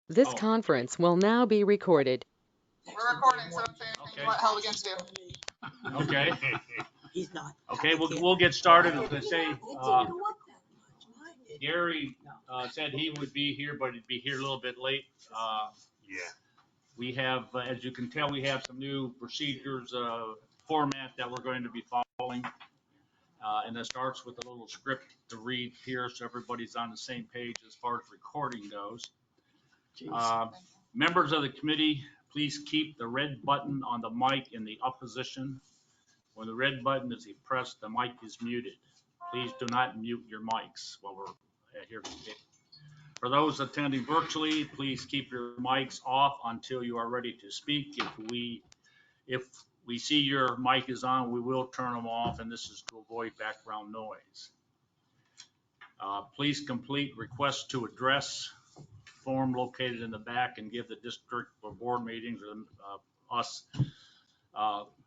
This conference will now be recorded. We're recording, so don't say anything you want held against you. Okay. He's not. Okay, we'll get started. As I say, Gary said he would be here, but he'd be here a little bit late. Yeah. We have, as you can tell, we have some new procedures, format that we're going to be following. And it starts with a little script to read here, so everybody's on the same page as far as recording goes. Members of the committee, please keep the red button on the mic in the up position. When the red button is pressed, the mic is muted. Please do not mute your mics while we're here today. For those attending virtually, please keep your mics off until you are ready to speak. If we see your mic is on, we will turn them off, and this is to avoid background noise. Please complete requests to address form located in the back and give the district or board meetings or us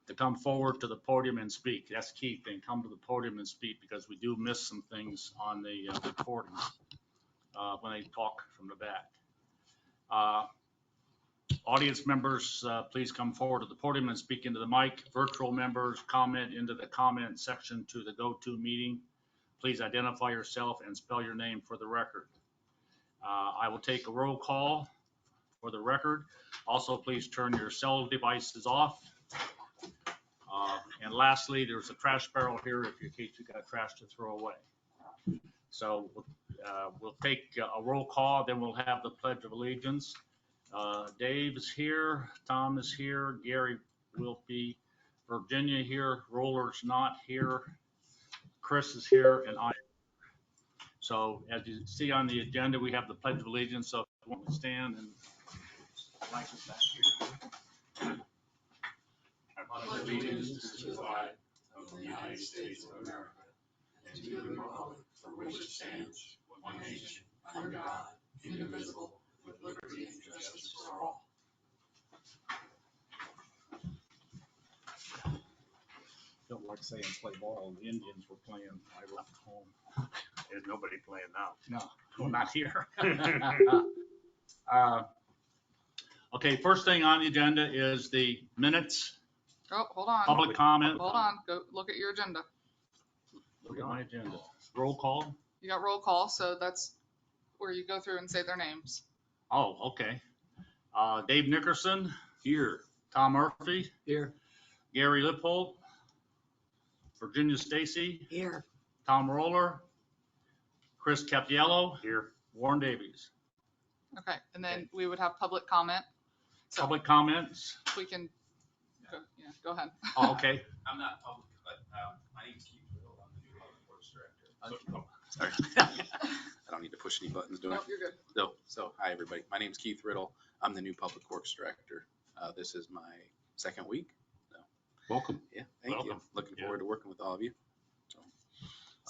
to come forward to the podium and speak. That's the key thing. Come to the podium and speak, because we do miss some things on the recordings when they talk from the back. Audience members, please come forward to the podium and speak into the mic. Virtual members, comment into the comment section to the go-to meeting. Please identify yourself and spell your name for the record. I will take a roll call for the record. Also, please turn your cell devices off. And lastly, there's a trash barrel here in case you got trash to throw away. So we'll take a roll call, then we'll have the Pledge of Allegiance. Dave is here, Tom is here, Gary will be, Virginia here, Roller's not here, Chris is here, and I. So as you see on the agenda, we have the Pledge of Allegiance. So if you want to stand and like us back here. I pledge allegiance to the flag of the United States of America and to the republic for which it stands, one nation, under God, indivisible, with liberty and justice for all. Don't like saying play ball. The Indians were playing. I left home. There's nobody playing now. No, well, not here. Okay, first thing on the agenda is the minutes, Oh, hold on. public comment. Hold on. Go look at your agenda. Look at my agenda. Roll call. You got roll call, so that's where you go through and say their names. Oh, okay. Dave Nickerson. Here. Tom Murphy. Here. Gary Lippold. Virginia Stacy. Here. Tom Roller. Chris Capiello. Here. Warren Davies. Okay, and then we would have public comment. So Public comments. we can, go ahead. Oh, okay. I'm not public, but my name's Keith Riddle. I'm the new public works director. Sorry. I don't need to push any buttons, do I? Nope, you're good. So hi, everybody. My name's Keith Riddle. I'm the new public works director. This is my second week. So, Welcome. yeah, thank you. Welcome. Looking Yeah. forward to working with all of you. So,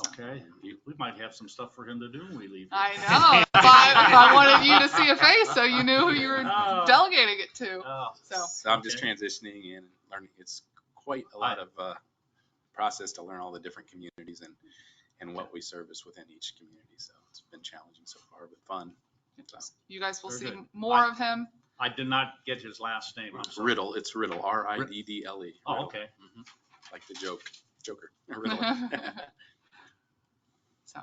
Okay. We might have some stuff for him to do when we leave. I know. I wanted you to see a face so you knew who you were Oh. delegating it to. Oh, So I'm just Okay. transitioning in and learning. It's quite a lot of process to learn all the different communities and what we service within each community. So it's been challenging so far, but fun. So, you guys will Very see good. more of him. I did not get his last name. I'm sorry. Riddle. It's Riddle. Riddle. Oh, okay. Like the Joker. Riddle. So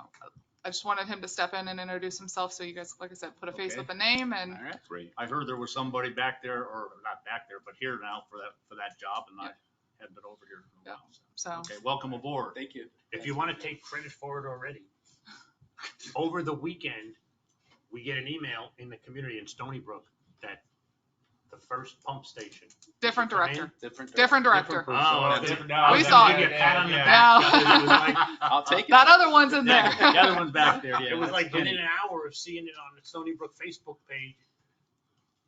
I just wanted him to step in and introduce himself. So you guys, like I said, put a face Okay. with a name and All right. Great. I heard there was somebody back there, or not back there, but here now for that job, and I hadn't been over here for a while. so. Okay, welcome aboard. Thank you. If you want to take credit for it already, over the weekend, we get an email in the community in Stoneybrook that the first pump station. Different Come in? director. Different Director. Oh, Different- no, We then saw you it. get a pat on the Yeah. back. It was like, I'll take it. That other one's in there. Yeah, the other one's back there. Yeah, it was that's like within Kenny. an hour of seeing it on the Stoneybrook Facebook page.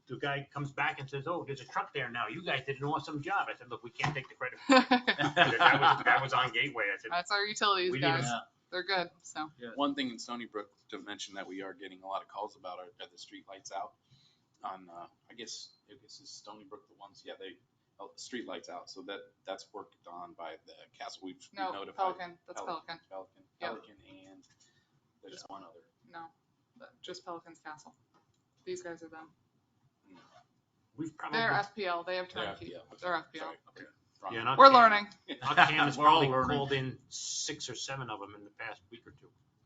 The guy comes back and says, "Oh, there's a truck there now. You guys did an awesome job." I said, "Look, we can't take the credit for it." that was on Gateway. I said, That's our utilities We guys. need Yeah. They're good. So One thing in Stoneybrook to mention that we are getting a lot of calls about are the street lights out on, I guess this is Stoneybrook, the ones, yeah, the street lights out. So that's worked on by the castle. We've no, notified. Pelican. That's Pelican. Pelican, Yep. Pelican, and there's one other. No, just Pelican's Castle. These guys are them. We've probably, They're FPL. They have They're turnkey. FPL. They're FPL. Sorry, okay. Wrong. yeah, and our We're cam- learning. Our cam has We're all probably learning. called in 6 or 7 of them in the past week or 2.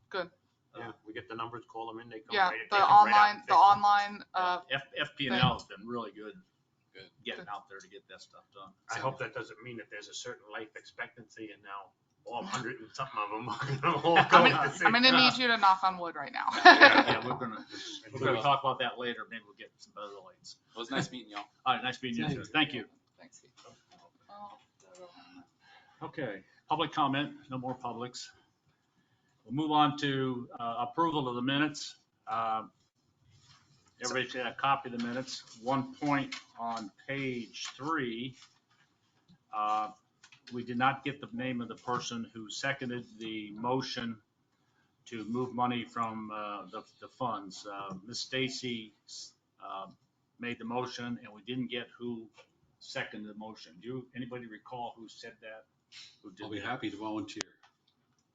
Good. Yeah, we get the numbers, call them in, they come Yeah, right, the they come right out online, and the fix them. online. FPNL has been really good Good. getting out there to get that stuff done. I hope that doesn't mean that there's a certain life expectancy and now all 100 and something of them are gonna all go I'm at gonna, the same I'm gonna time. need you to knock on wood right now. Yeah, we're gonna talk about that later. Maybe we'll get some better lights. It was nice meeting y'all. All right, nice meeting you, sir. Thank you. Thanks, Steve. Oh, Okay, public comment, no more publics. We'll move on to approval of the minutes. Everybody should have a copy of the minutes. One point on page 3, we did not get the name of the person who seconded the motion to move money from the funds. Ms. Stacy made the motion, and we didn't get who seconded the motion. Anybody recall who said that? Who did I'll be that? happy to volunteer.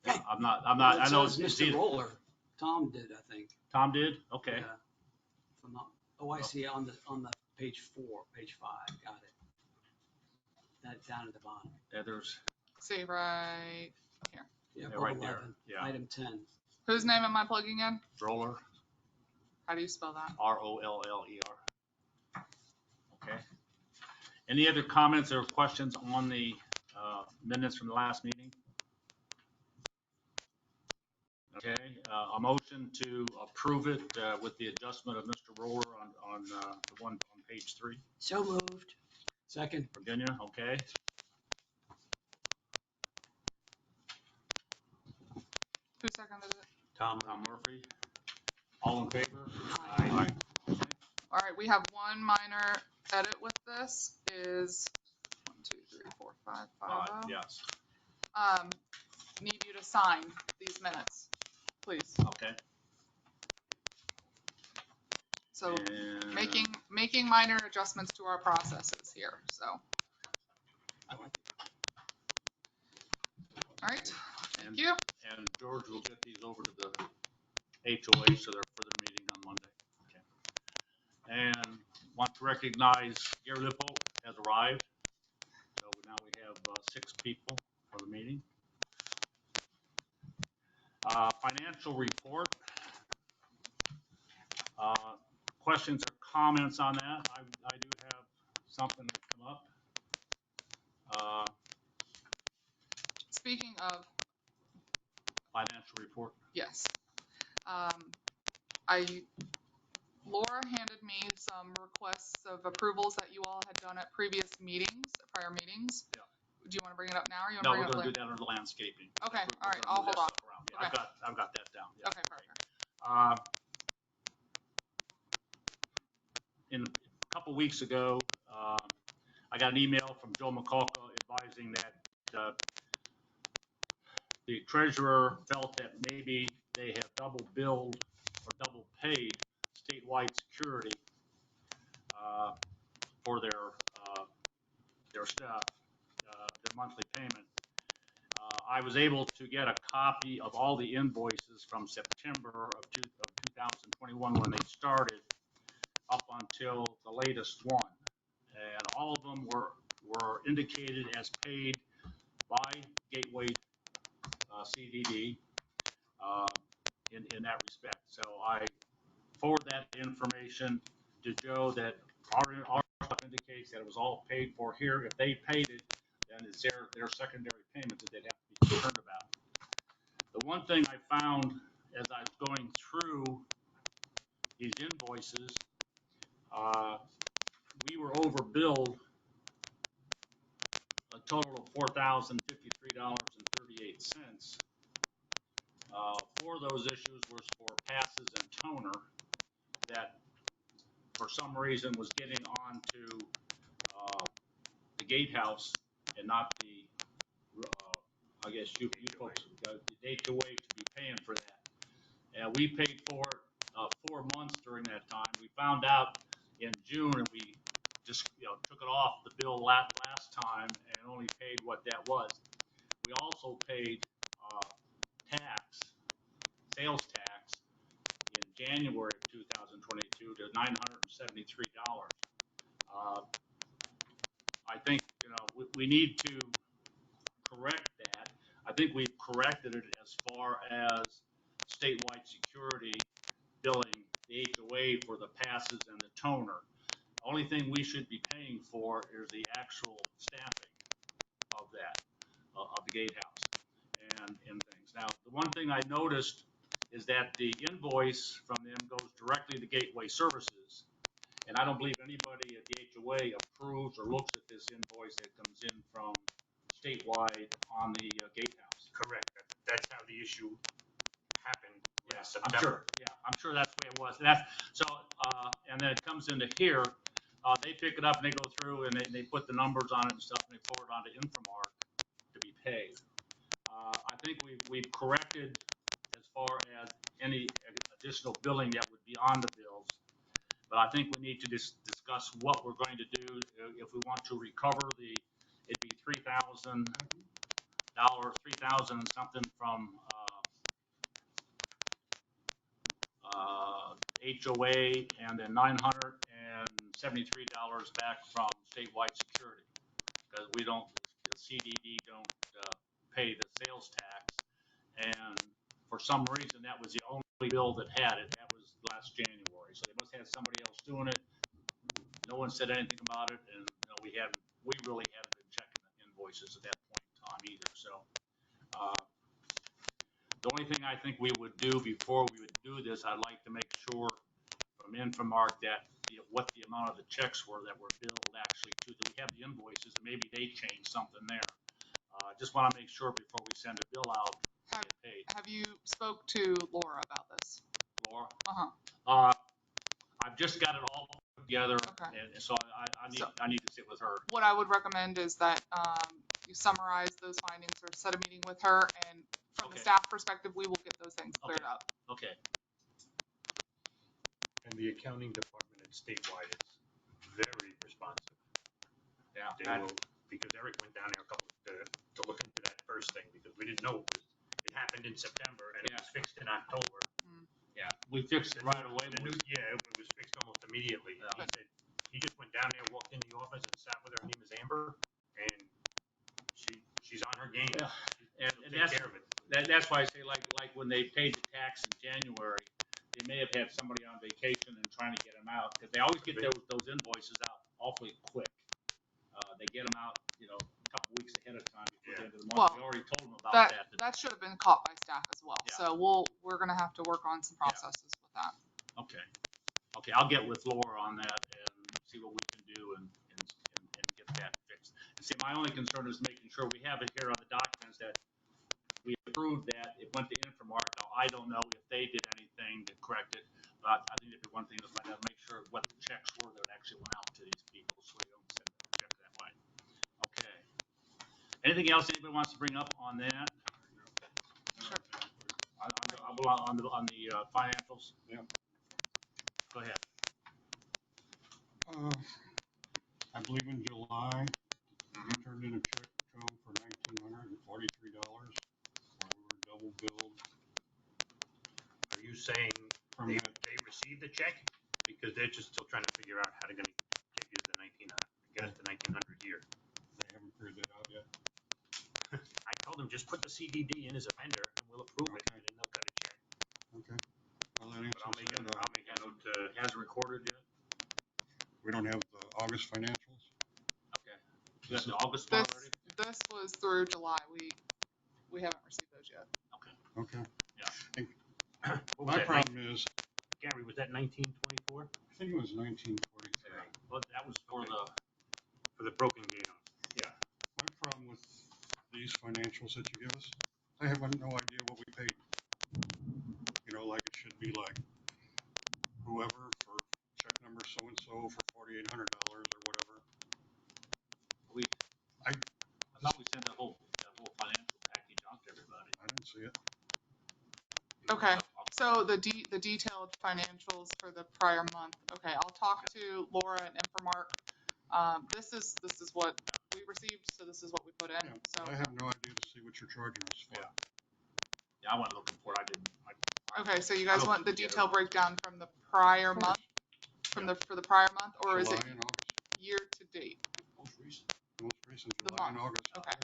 I'm not, I know It it's says Mr. either, Roller. Tom did, I think. Tom did? Okay. Yeah. If I'm not, oh, I see on the page 4, page 5, got it. That down at the bottom. Yeah, there's, see right. Yeah, Yeah, above right there. 11, Yeah. item 10. Whose name am I plugging in? Roller, How do you spell that? Roller. Okay. Any other comments or questions on the minutes from the last meeting? Okay, a motion to approve it with the adjustment of Mr. Roller on the one on page 3. So moved. Second. Virginia, okay. Who seconded it? Tom Murphy. All in favor? Aye. All right, we have one minor edit with this is 1, 2, 3, 4, 5, 5. Yes, Need you to sign these minutes, please. okay. So And- making minor adjustments to our processes here, so. I like it. All right, And- thank you. And George will get these over to the HOA, so they're for the meeting on Monday. Okay. And want to recognize Gary Lippo has arrived. So now we have 6 people for the meeting. Financial report. Questions or comments on that? I do have something that come up. Speaking of, Financial report. yes, Laura handed me some requests of approvals that you all had done at previous meetings, prior meetings. Yeah. Do you want to bring it up now, or you want No, to we're bring it gonna up do later? that under landscaping. Okay, We're all right, gonna I'll move hold that off. stuff around. Yeah, Okay. I've got that down. Yeah. Okay, perfect. In a couple weeks ago, I got an email from Joe McCulca advising that the treasurer felt that maybe they have double billed or double paid statewide security for their staff, their monthly payment. I was able to get a copy of all the invoices from September of 2021 when they started up until the latest one. And all of them were indicated as paid by Gateway CDD in that respect. So I forward that information to Joe that our stuff indicates that it was all paid for here. If they paid it, then it's their secondary payments that they'd have to be concerned about. The one thing I found as I was going through these invoices, we were overbilled a total of $4,053.38. 4 of those issues were for passes and toner that for some reason was getting onto the gatehouse and not the, I guess you folks, the HOA to be paying for that. And we paid for it 4 months during that time. We found out in June and we just took it off the bill last time and only paid what that was. We also paid sales tax in January of 2022 to $973. I think, we need to correct that. I think we've corrected it as far as statewide security billing the HOA for the passes and the toner. Only thing we should be paying for is the actual staffing of that, of the gatehouse and things. Now, the one thing I noticed is that the invoice from them goes directly to Gateway Services, and I don't believe anybody at the HOA approves or looks at this invoice that comes in from statewide on the gatehouse. Correct. That's how the issue happened last I'm September. sure. Yeah, I'm sure that's the way it was. And then it comes into here. They pick it up and they go through and they put the numbers on it and stuff, and they forward on to Infomark to be paid. I think we've corrected as far as any additional billing that would be on the bills. But I think we need to discuss what we're going to do if we want to recover it'd be $3,000, 3,000 and something from HOA, and then $973 back from statewide security, because the CDD don't pay the sales tax, and for some reason that was the only bill that had it. That was last January, so they must have somebody else doing it. No one said anything about it, and we really haven't been checking the invoices at that point in time either. So the only thing I think we would do before we would do this, I'd like to make sure from Infomark that what the amount of the checks were that were billed actually to. That we have the invoices, and maybe they changed something there. Just want to make sure before we send a bill out, get paid. Have you spoke to Laura about this? Laura? Uh-huh. I've just got it all together, Okay. and so I need to sit with her. What I would recommend is that you summarize those findings or set a meeting with her, and from the staff perspective, we will get those things cleared up. Okay. And the accounting department at statewide is very responsive. Yeah. They will, because Eric went down there to look into that first thing, because we didn't know it happened in September and it was fixed in October. Yeah, we fixed it right away. It was fixed almost immediately. Yeah. He said he just went down there, walked in the office and sat with her. Her name is Amber, and she's on her game. Yeah. And take care of it. That's why I say, like when they paid the tax in January, they may have had somebody on vacation and trying to get them out, because they always get those invoices out awfully quick. They get them out, a couple weeks ahead of time before the end of the month. We already told them about that. That should have been caught by staff as well. Yeah. So we're going to have to work on some processes with that. Okay, I'll get with Laura on that and see what we can do and get that fixed. And see, my only concern is making sure we have it here on the documents that we approved that it went to Infomark. Now, I don't know if they did anything to correct it, but I think it'd be one thing to find out, make sure what the checks were that actually went out to these people, so we don't send a check that way. Okay. Anything else anybody wants to bring up on that? Sure. On the financials? Yeah. Go ahead. I believe in July, we turned in a check to them for $1,943, while we were double billed. Are you saying they received the check? Because they're just still trying to figure out how they're going to get you to the 1900, get us to 1900 here. They haven't figured that out yet. I told them just put the CDD in as a vendor and we'll approve it, and then they'll cut a check. Okay. Well, that But I'll make a note to. It hasn't recorded yet? we don't have the August financials. Okay. You got the August one already? This was through July. We haven't received those yet. Okay. Yeah. What was My that, problem is, Gary, was that 1924? I think it was 1943. Well, that was for For the broken gate house. Yeah. My problem with these financials that you give us, I have no idea what we paid. Like it should be like whoever for check number so-and-so for $4,800 or whatever. I thought we sent that whole financial package out to everybody. I didn't see it. Okay. So the detailed financials for the prior month. Okay, I'll talk to Laura and Infomark. This is what we received, so this is what we put in. Yeah, So I have no idea to see what you're charging us for. Yeah. Yeah, I went looking for it. I didn't. Okay, so you I guys looked want the together. detailed breakdown from the prior month, for the prior month, or is July it and August. year to date? Most recent, The July and month. August. Okay.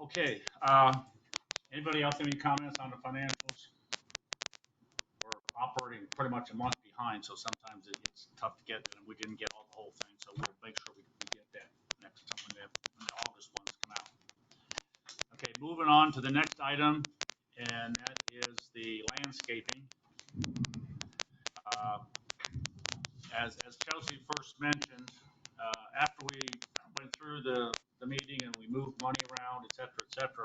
Okay, anybody else have any comments on the financials? We're operating pretty much a month behind, so sometimes it's tough to get, and we didn't get all the whole thing, so we'll make sure we get that next time when the August ones come out. Okay, moving on to the next item, and that is the landscaping. Uh, as Chelsea first mentioned, after we went through the meeting and we moved money around, et cetera,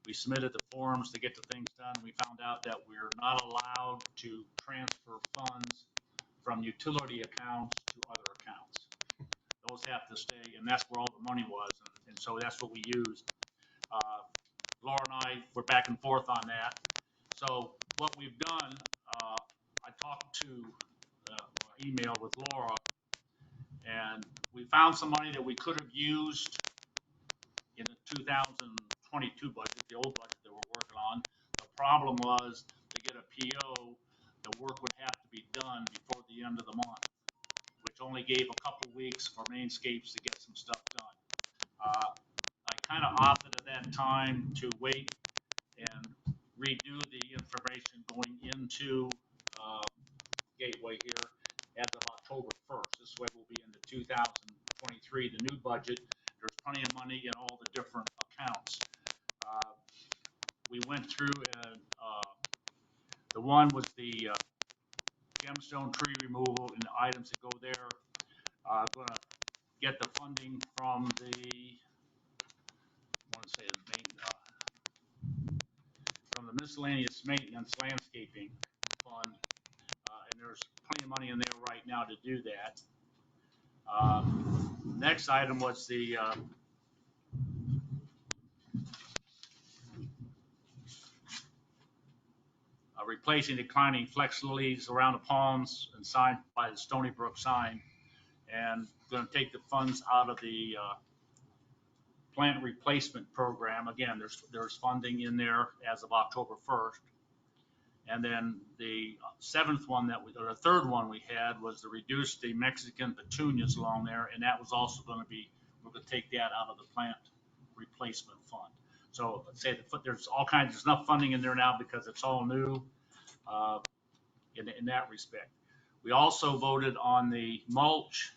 we submitted the forms to get the things done. We found out that we're not allowed to transfer funds from utility accounts to other accounts. Those have to stay, and that's where all the money was, and so that's what we used. Laura and I were back and forth on that. So what we've done, I talked to, emailed with Laura, and we found some money that we could have used in the 2022 budget, the old budget that we're working on. The problem was to get a PO, the work would have to be done before the end of the month, which only gave a couple weeks for Mainscapes to get some stuff done. I kind of opted at that time to wait and redo the information going into Gateway here as of October 1st. This way we'll be into 2023, the new budget. There's plenty of money in all the different accounts. We went through and the one was the gemstone tree removal and the items that go there. I'm going to get the funding from the, I want to say the main, from the miscellaneous maintenance landscaping fund, and there's plenty of money in there right now to do that. Next item was the replacing declining flex lilies around the palms and signed by the Stoneybrook sign, and going to take the funds out of the plant replacement program. Again, there's funding in there as of October 1st. And then the seventh one or the third one we had was to reduce the Mexican petunias along there, and that was also going to be, we're going to take that out of the plant replacement fund. So let's say there's enough funding in there now because it's all new in that respect. We also voted on the mulch,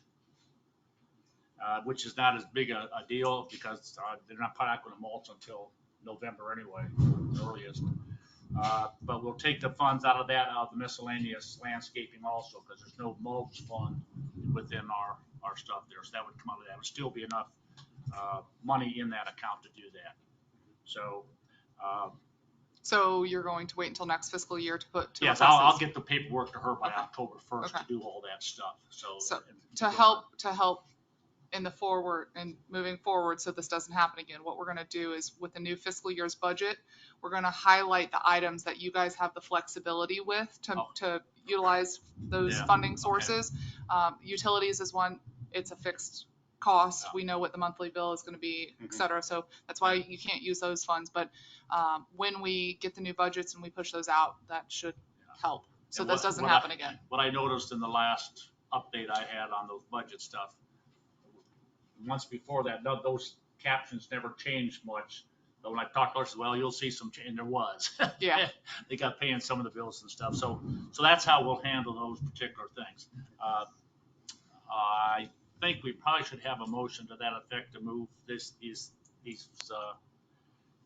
which is not as big a deal because they're probably not going to mulch until November anyway, the earliest. But we'll take the funds out of the miscellaneous landscaping also, because there's no mulch fund within our stuff there. So that would come out of that. Would still be enough money in that account to do that. So. So you're going to wait until next fiscal year to put to Yes, I'll get the paperwork to her by October 1st to do all that stuff. So to help in the forward and moving forward, so this doesn't happen again, what we're going to do is with the new fiscal year's budget, we're going to highlight the items that you guys have the flexibility with to utilize those funding sources. Utilities is one, it's a fixed cost. We know what the monthly bill is going to be, et cetera. So that's why you can't use those funds. But when we get the new budgets and we push those out, that should help. So this doesn't happen again. What I noticed in the last update I had on those budget stuff, once before that, those captions never changed much. But when I talked to her, I said, well, you'll see some change. And there was. Yeah. They got paying some of the bills and stuff. So that's how we'll handle those particular things. I think we probably should have a motion to that effect to move these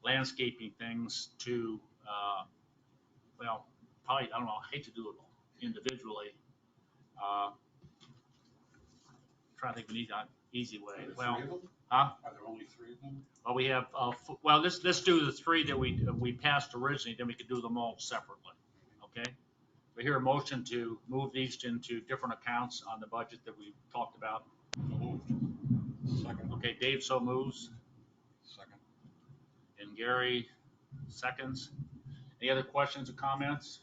landscaping things to, well, probably, I don't know, I hate to do it individually. Trying to think of an easy way. Well, huh? Are there only 3 of them? Well, we have, well, let's do the 3 that we passed originally, then we could do them all separately, okay? We hear a motion to move these into different accounts on the budget that we talked about. Moved. Second. Okay, Dave so moves, Second. and Gary seconds. Any other questions or comments?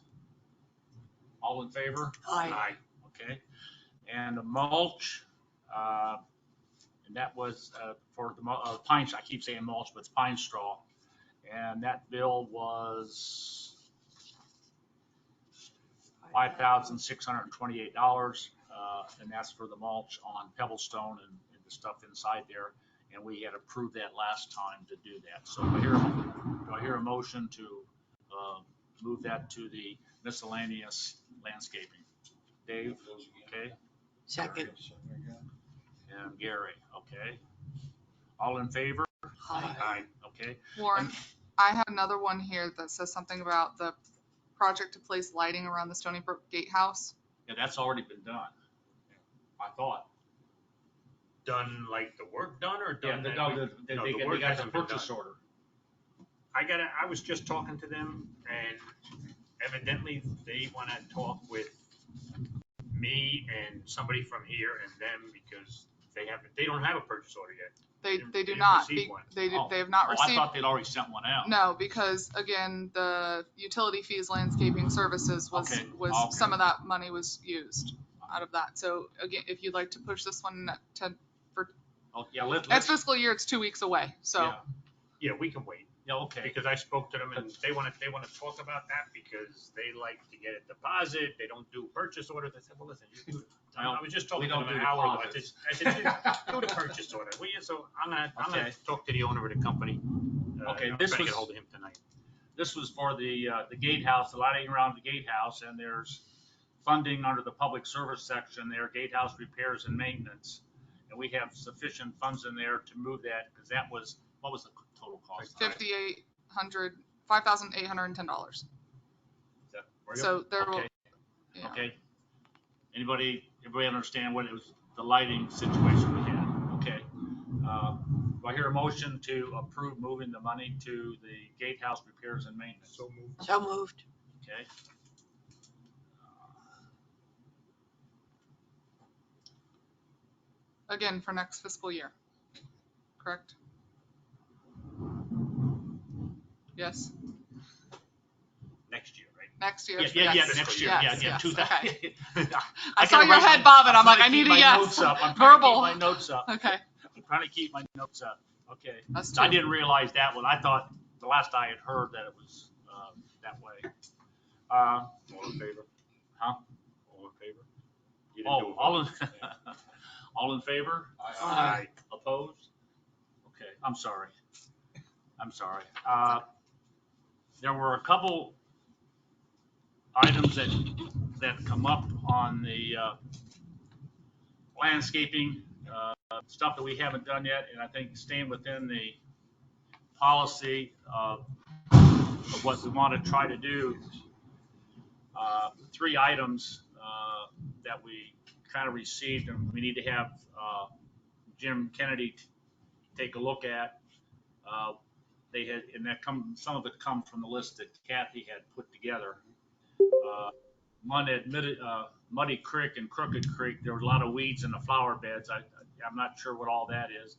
All in favor? Aye. Okay. And the mulch, And that was for the pine, I keep saying mulch, but it's pine straw. And that bill was $5,628. And that's for the mulch on Pebblestone and the stuff inside there. And we had approved that last time to do that. So do I hear a motion to move that to the miscellaneous landscaping? Dave, okay? Second. And Gary, okay? All in favor? Aye. Okay. Warren, I have another one here that says something about the project to place lighting around the Stoneybrook Gatehouse. Yeah, that's already been done, I thought. Done like the work done or Yeah, done? they that got we- they no, the got work the hasn't been purchase done. order. I was just talking to them and evidently they want to talk with me and somebody from here and them because they don't have a purchase order yet. They They do didn't not. receive one. They Oh. have not Oh, I received. thought they'd already sent one out. No, because again, the utility fees landscaping services was Okay, was okay. some of that money was used out of that. So again, if you'd like to push this one to Oh, yeah, next let's, fiscal year, it's 2 weeks away. So yeah, Yeah, we can wait yeah, okay. because I spoke to them and they want to talk about that because they like to get a deposit. They don't do purchase orders. I said, well, listen, you do. I was just We talking to don't them do an hour ago. I deposits. said, do the purchase order. Will you? So I'm gonna Okay. talk to the owner of the company. Okay, I'm this trying to was- get hold of him tonight. This was for the gatehouse, the lighting around the gatehouse, and there's funding under the public service section there, gatehouse repairs and maintenance. And we have sufficient funds in there to move that, because that was, what was the total cost? $5,810. Is that where you- So there will. Okay, Yeah. okay. Everybody understand what it was, the lighting situation we had? Okay. Do I hear a motion to approve moving the money to the gatehouse repairs and maintenance? So moved. So moved. Okay. Again, for next fiscal year. Correct? Yes. Next year, right? Next year. Yeah, yes. next year, Yes, yeah, yes, 2000. okay. I saw gotta your write head my- bobbing. I'm like, trying I to need keep a my yes. notes up. I'm trying to Verbal. keep my notes up. Okay. I'm trying to keep my notes up. Okay. That's I two. didn't realize that one. I thought the last I had heard that it was that way. All in favor? Huh? All in favor? You didn't do a All vote. in, all in favor? Aye. Opposed? Okay, I'm sorry. I'm sorry. There were a couple items that come up on the landscaping, stuff that we haven't done yet, and I think staying within the policy of what we want to try to do. 3 items that we kind of received, and we need to have Jim Kennedy take a look at. They had, and some of it come from the list that Kathy had put together. One admitted Muddy Creek and Crooked Creek. There were a lot of weeds in the flower beds. I'm not sure what all that is.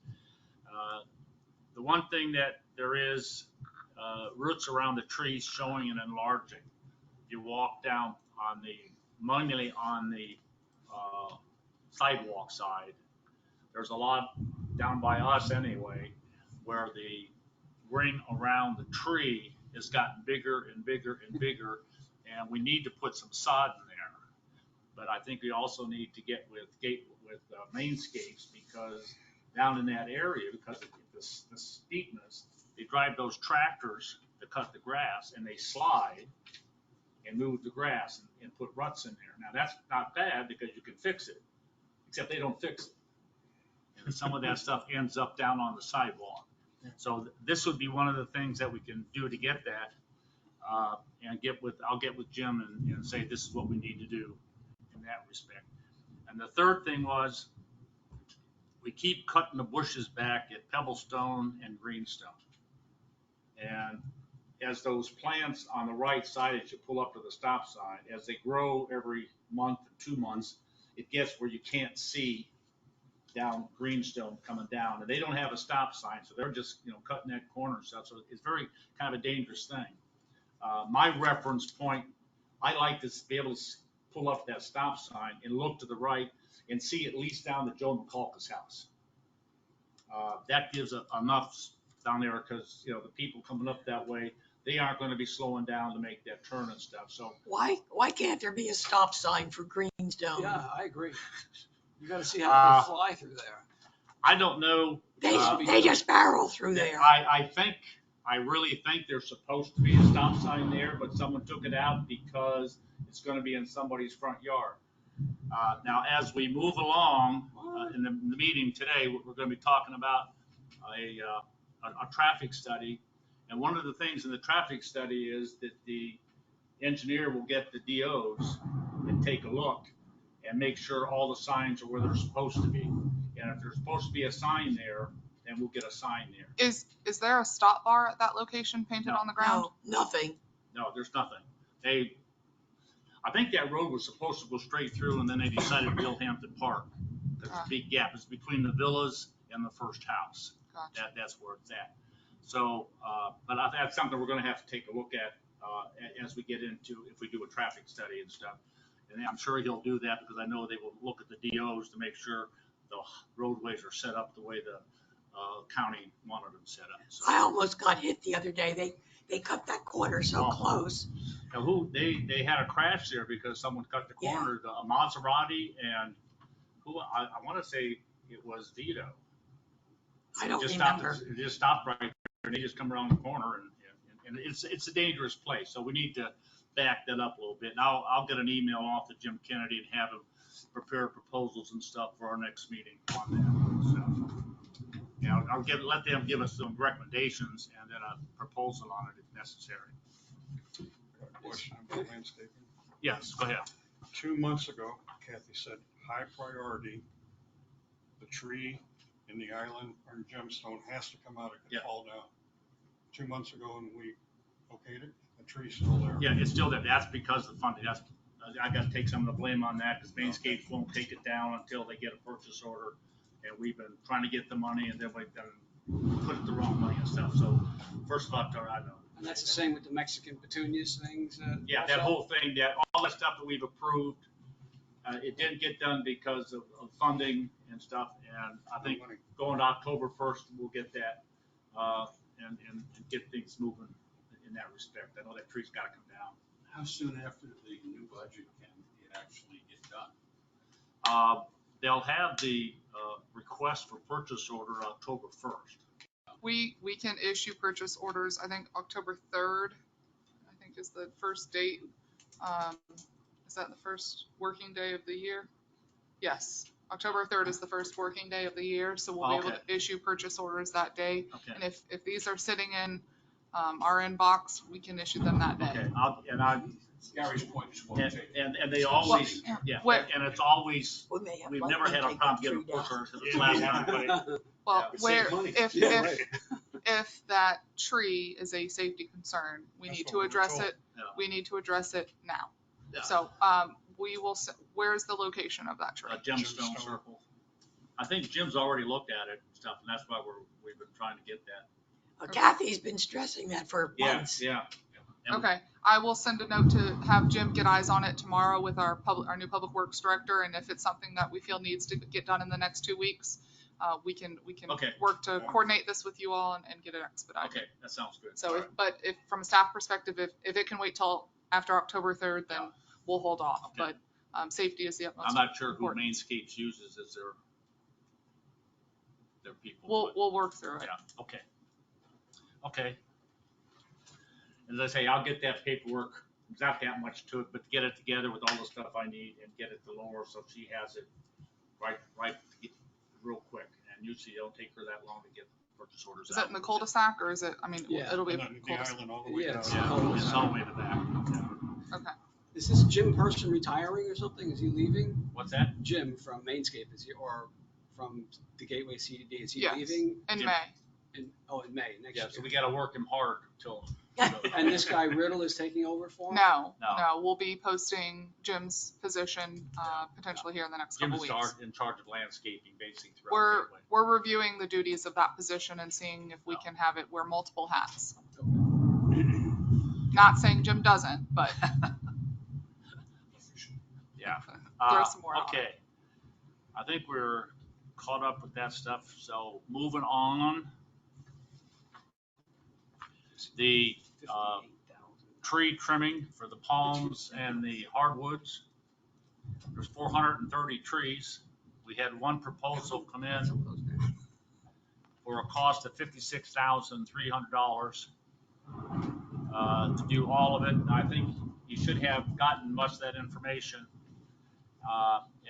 The one thing that there is roots around the trees showing and enlarging. You walk down mainly on the sidewalk side. There's a lot down by us anyway, where the ring around the tree has gotten bigger and bigger and bigger, and we need to put some sod in there. But I think we also need to get with Mainscapes, because down in that area, because of the steepness, they drive those tractors to cut the grass, and they slide and move the grass and put ruts in there. Now, that's not bad because you can fix it, except they don't fix it. And some of that stuff ends up down on the sidewalk. So this would be one of the things that we can do to get that, and I'll get with Jim and say this is what we need to do in that respect. And the third thing was, we keep cutting the bushes back at Pebblestone and Greenstone. And as those plants on the right side, as you pull up to the stop sign, as they grow every month or 2 months, it gets where you can't see down Greenstone coming down, and they don't have a stop sign, so they're just cutting that corner and stuff. So it's very kind of a dangerous thing. My reference point, I like to be able to pull up that stop sign and look to the right and see at least down to Joe McCulca's house. That gives enough down there because, you know, the people coming up that way, they aren't going to be slowing down to make that turn and stuff. So Why can't there be a stop sign for Greenstone? Yeah, I agree. You gotta see how they fly through there. I don't know. They just barrel through there. I really think there's supposed to be a stop sign there, but someone took it out because it's going to be in somebody's front yard. Now, as we move along in the meeting today, we're going to be talking about a traffic study. And one of the things in the traffic study is that the engineer will get the DOs and take a look and make sure all the signs are where they're supposed to be. And if there's supposed to be a sign there, then we'll get a sign there. Is there a stop bar at that location painted on the ground? No, nothing. No, there's nothing. I think that road was supposed to go straight through, and then they decided to build Hampton Park. There's a big gap. It's between the villas and the first house. Gotcha. That's where it's at. So, but that's something we're going to have to take a look at as we get into, if we do a traffic study and stuff. And I'm sure he'll do that because I know they will look at the DOs to make sure the roadways are set up the way the county wanted them set up. So, I almost got hit the other day. They cut that corner so close. now they had a crash there because someone cut the corner, a Maserati, and I want to say it was Vito. I don't Just remember. It just stopped right there, and they just come around the corner, and it's a dangerous place. So we need to back that up a little bit. And I'll get an email off to Jim Kennedy and have him prepare proposals and stuff for our next meeting on that. So, you know, let them give us some recommendations and then a proposal on it if necessary. Question about landscaping. Yes, go ahead. 2 months ago, Kathy said, high priority, the tree in the island or gemstone has to come out, it Yeah. could fall down. 2 months ago, and we okayed it, the tree's still there. Yeah, it's still there. That's because of the funding. I got to take some of the blame on that because Mainscapes won't take it down until they get a purchase order. And we've been trying to get the money, and then we've done put it the wrong money and stuff. So first of October, I know. And that's the same with the Mexican petunias things. Yeah, that whole thing, all that stuff that we've approved, it didn't get done because of funding and stuff. And I think going to October 1st, we'll get that and get things moving in that respect. I know that tree's got to come down. How soon after the new budget can it actually get done? They'll have the request for purchase order October 1st. We can issue purchase orders, I think October 3rd, I think is the first date. Is that the first working day of the year? Yes, October 3rd is the first working day of the year, so we'll be able to issue purchase orders that day. Okay. And if these are sitting in our inbox, we can issue them that day. Okay, Gary's point is well taken. and they always, and it's always, we've never had a problem getting a purchase order since last time. Well, Yeah, where, if that tree is a safety concern, we That's need what to we were address told. it. We need to address it now. Yeah. So, we will, where's the location of that tree? Gemstone Circle. I think Jim's already looked at it and stuff, and that's why we've been trying to get that. Kathy's been stressing that for months. Yeah. And Okay, I will send a note to have Jim get eyes on it tomorrow with our new public works director, and if it's something that we feel needs to get done in the next 2 weeks, we can Okay. work to coordinate this with you all and get it expedited. Okay, that sounds good. So, if from a staff perspective, if it can wait till after October 3rd, then we'll hold off, Okay. but safety is the utmost I'm not sure who important. Mainscapes uses as their people. We'll work through it. Yeah, okay. As I say, I'll get that paperwork. There's not that much to it, but to get it together with all the stuff I need and get it to Laura so she has it right real quick. And usually it'll take her that long to get purchase orders out. Is it in the cul-de-sac or is it, I mean, Yeah. it'll be And a then the cul-de-sac. island all the way Yeah, down. it's- Yeah, it's all the way to the back. Yeah. Okay. Is this Jim Person retiring or something? Is he leaving? What's that? Jim from Mainscape, is he, or from the Gateway CDD, is he Yes. leaving? In Jim. May. In May next Yeah, year? so we gotta work him hard till. And this guy Riddle is taking over for him? No, No. we'll be posting Jim's position, potentially here in the next couple Jim's weeks. in charge of landscaping basically throughout Gateway. We're reviewing the duties of that position and seeing if we can have it wear multiple hats. Not saying Jim doesn't, but throw some more out. Okay. I think we're caught up with that stuff. So moving on, the tree trimming for the palms and the hardwoods. There's 430 trees. We had one proposal come in for a cost of $56,300 to do all of it. I think you should have gotten much of that information.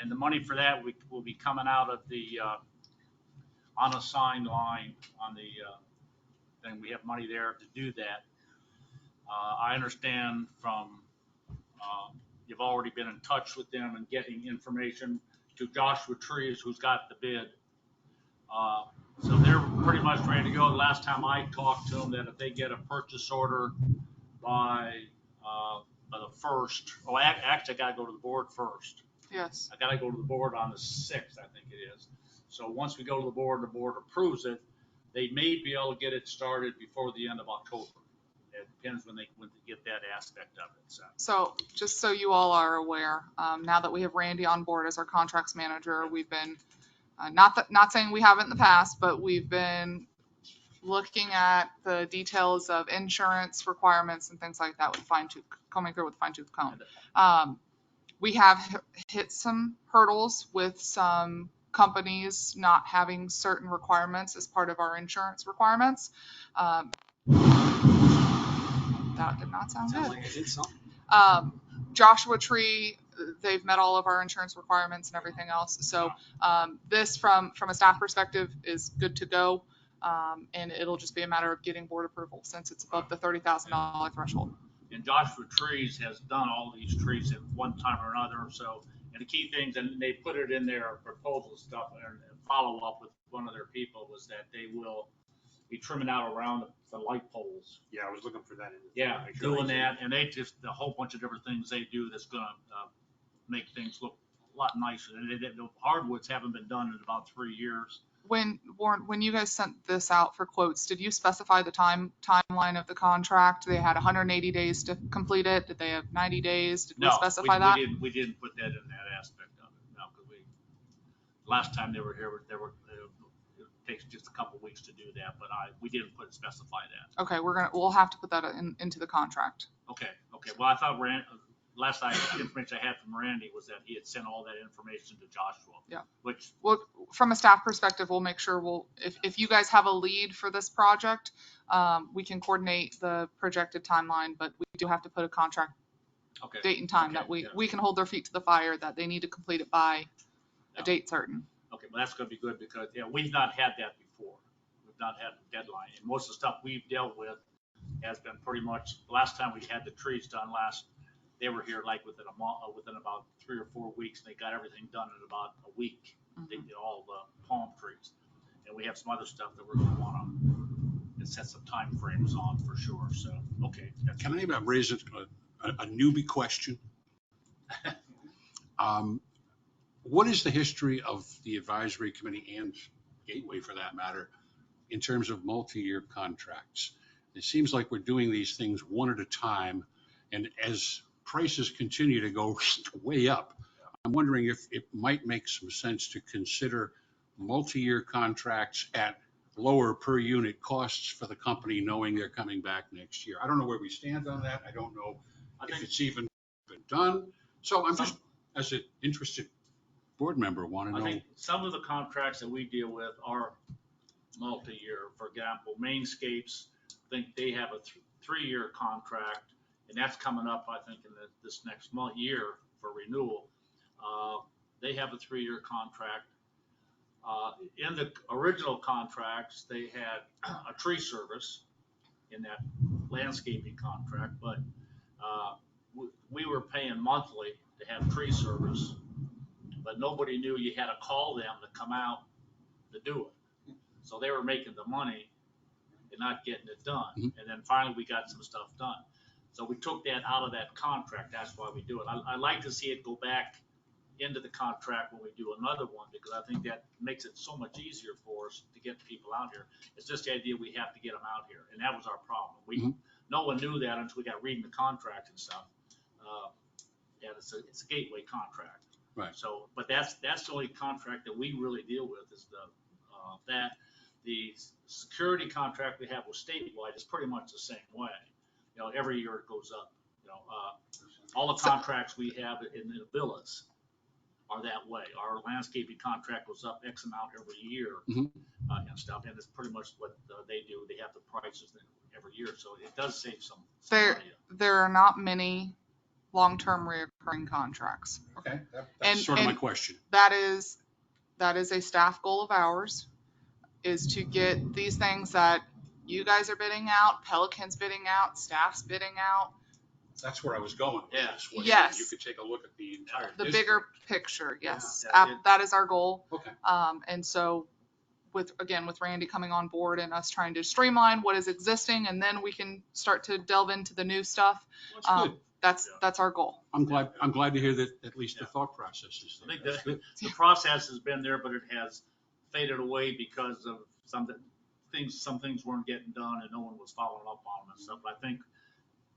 And the money for that will be coming out of the unassigned line on the thing. We have money there to do that. I understand from you've already been in touch with them and getting information to Joshua Trees, who's got the bid. So they're pretty much ready to go. The last time I talked to them, that if they get a purchase order by the 1st, actually I got to go to the board first. Yes. I got to go to the board on the 6th, I think it is. So once we go to the board approves it, they may be able to get it started before the end of October. It depends when they get that aspect of it. So just so you all are aware, now that we have Randy on board as our contracts manager, we've been, not saying we haven't in the past, but we've been looking at the details of insurance requirements and things like that with coming through with fine tooth comb. We have hit some hurdles with some companies not having certain requirements as part of our insurance requirements. That did not sound good. Sounds like I did something. Joshua Tree, they've met all of our insurance requirements and everything else. So this, from a staff perspective, is good to go. And it'll just be a matter of getting board approval since it's above the $30,000 threshold. And Joshua Trees has done all these trees at one time or another. So, and the key things, and they put it in their proposal stuff and follow up with one of their people, was that they will be trimming out around the light poles. Yeah, I was looking for that. Yeah, doing that, and they just a whole bunch of different things they do that's gonna make things look a lot nicer. And the hardwoods haven't been done in about 3 years. Warren, when you guys sent this out for quotes, did you specify the timeline of the contract? They had 180 days to complete it. Did they have 90 days? Did we specify that? We didn't put that in that aspect of it. No, because last time they were here, it takes just a couple weeks to do that, but we didn't specify that. Okay, we'll have to put that into the contract. Okay. Well, I thought last information I had from Randy was that he had sent all that information to Joshua. Yeah. Well, from a staff perspective, we'll make sure if you guys have a lead for this project, we can coordinate the projected timeline, but we do have to put a contract date and time that we can hold their feet to the fire that they need to complete it by a date certain. Okay, well, that's going to be good because we've not had that before. We've not had a deadline, and most of the stuff we've dealt with has been pretty much. Last time we had the trees done they were here like within about 3 or 4 weeks. They got everything done in about a week. Mm-hmm. They did all the palm trees, and we have some other stuff that we're going to want to set some time frames on for sure. So, okay. Can I raise a newbie question? What is the history of the advisory committee and Gateway, for that matter, in terms of multi-year contracts? It seems like we're doing these things one at a time, and as prices continue to go way up, I'm wondering if it might make some sense to consider multi-year contracts at lower per unit costs for the company, knowing they're coming back next year. I don't know where we stand on that. I don't know if it's even been done. So I'm just, as an interested board member, want to know. I think some of the contracts that we deal with are multi-year. For example, Mainscapes, I think they have a 3-year contract, and that's coming up, I think, in this next year for renewal. They have a 3-year contract. In the original contracts, they had a tree service in that landscaping contract, but we were paying monthly to have tree service, but nobody knew you had to call them to come out to do it. So they were making the money and not getting it done. Mm-hmm. And then finally we got some stuff done. So we took that out of that contract. That's why we do it. I like to see it go back into the contract when we do another one, because I think that makes it so much easier for us to get people out here. It's just the idea we have to get them out here, and that was our problem. No one knew that until we got reading the contract and stuff. And it's a Gateway contract. Right. So, but that's the only contract that we really deal with is the security contract we have with statewide is pretty much the same way. You know, every year it goes up, you know, all the contracts we have in the villas are that way. Our landscaping contract goes up X amount every year, Mhm. And stuff, and it's pretty much what they do. They have the prices every year, so it does save some money. There are not many long-term recurring contracts. Okay, that's And- sort of my and- question. That is a staff goal of ours, is to get these things that you guys are bidding out, Pelican's bidding out, staff's bidding out, That's where I was going. with Yeah. this, where Yes. You could take a look at the entire the district. bigger picture, yes. Yeah, That is our goal. Okay. And so with Randy coming on board and us trying to streamline what is existing, and then we can start to delve into the new stuff. That's good. That's our goal. I'm glad to hear that at least the thought process is I there. think That's good. the process has been there, but it has faded away because of some things weren't getting done and no one was following up on them and stuff. I think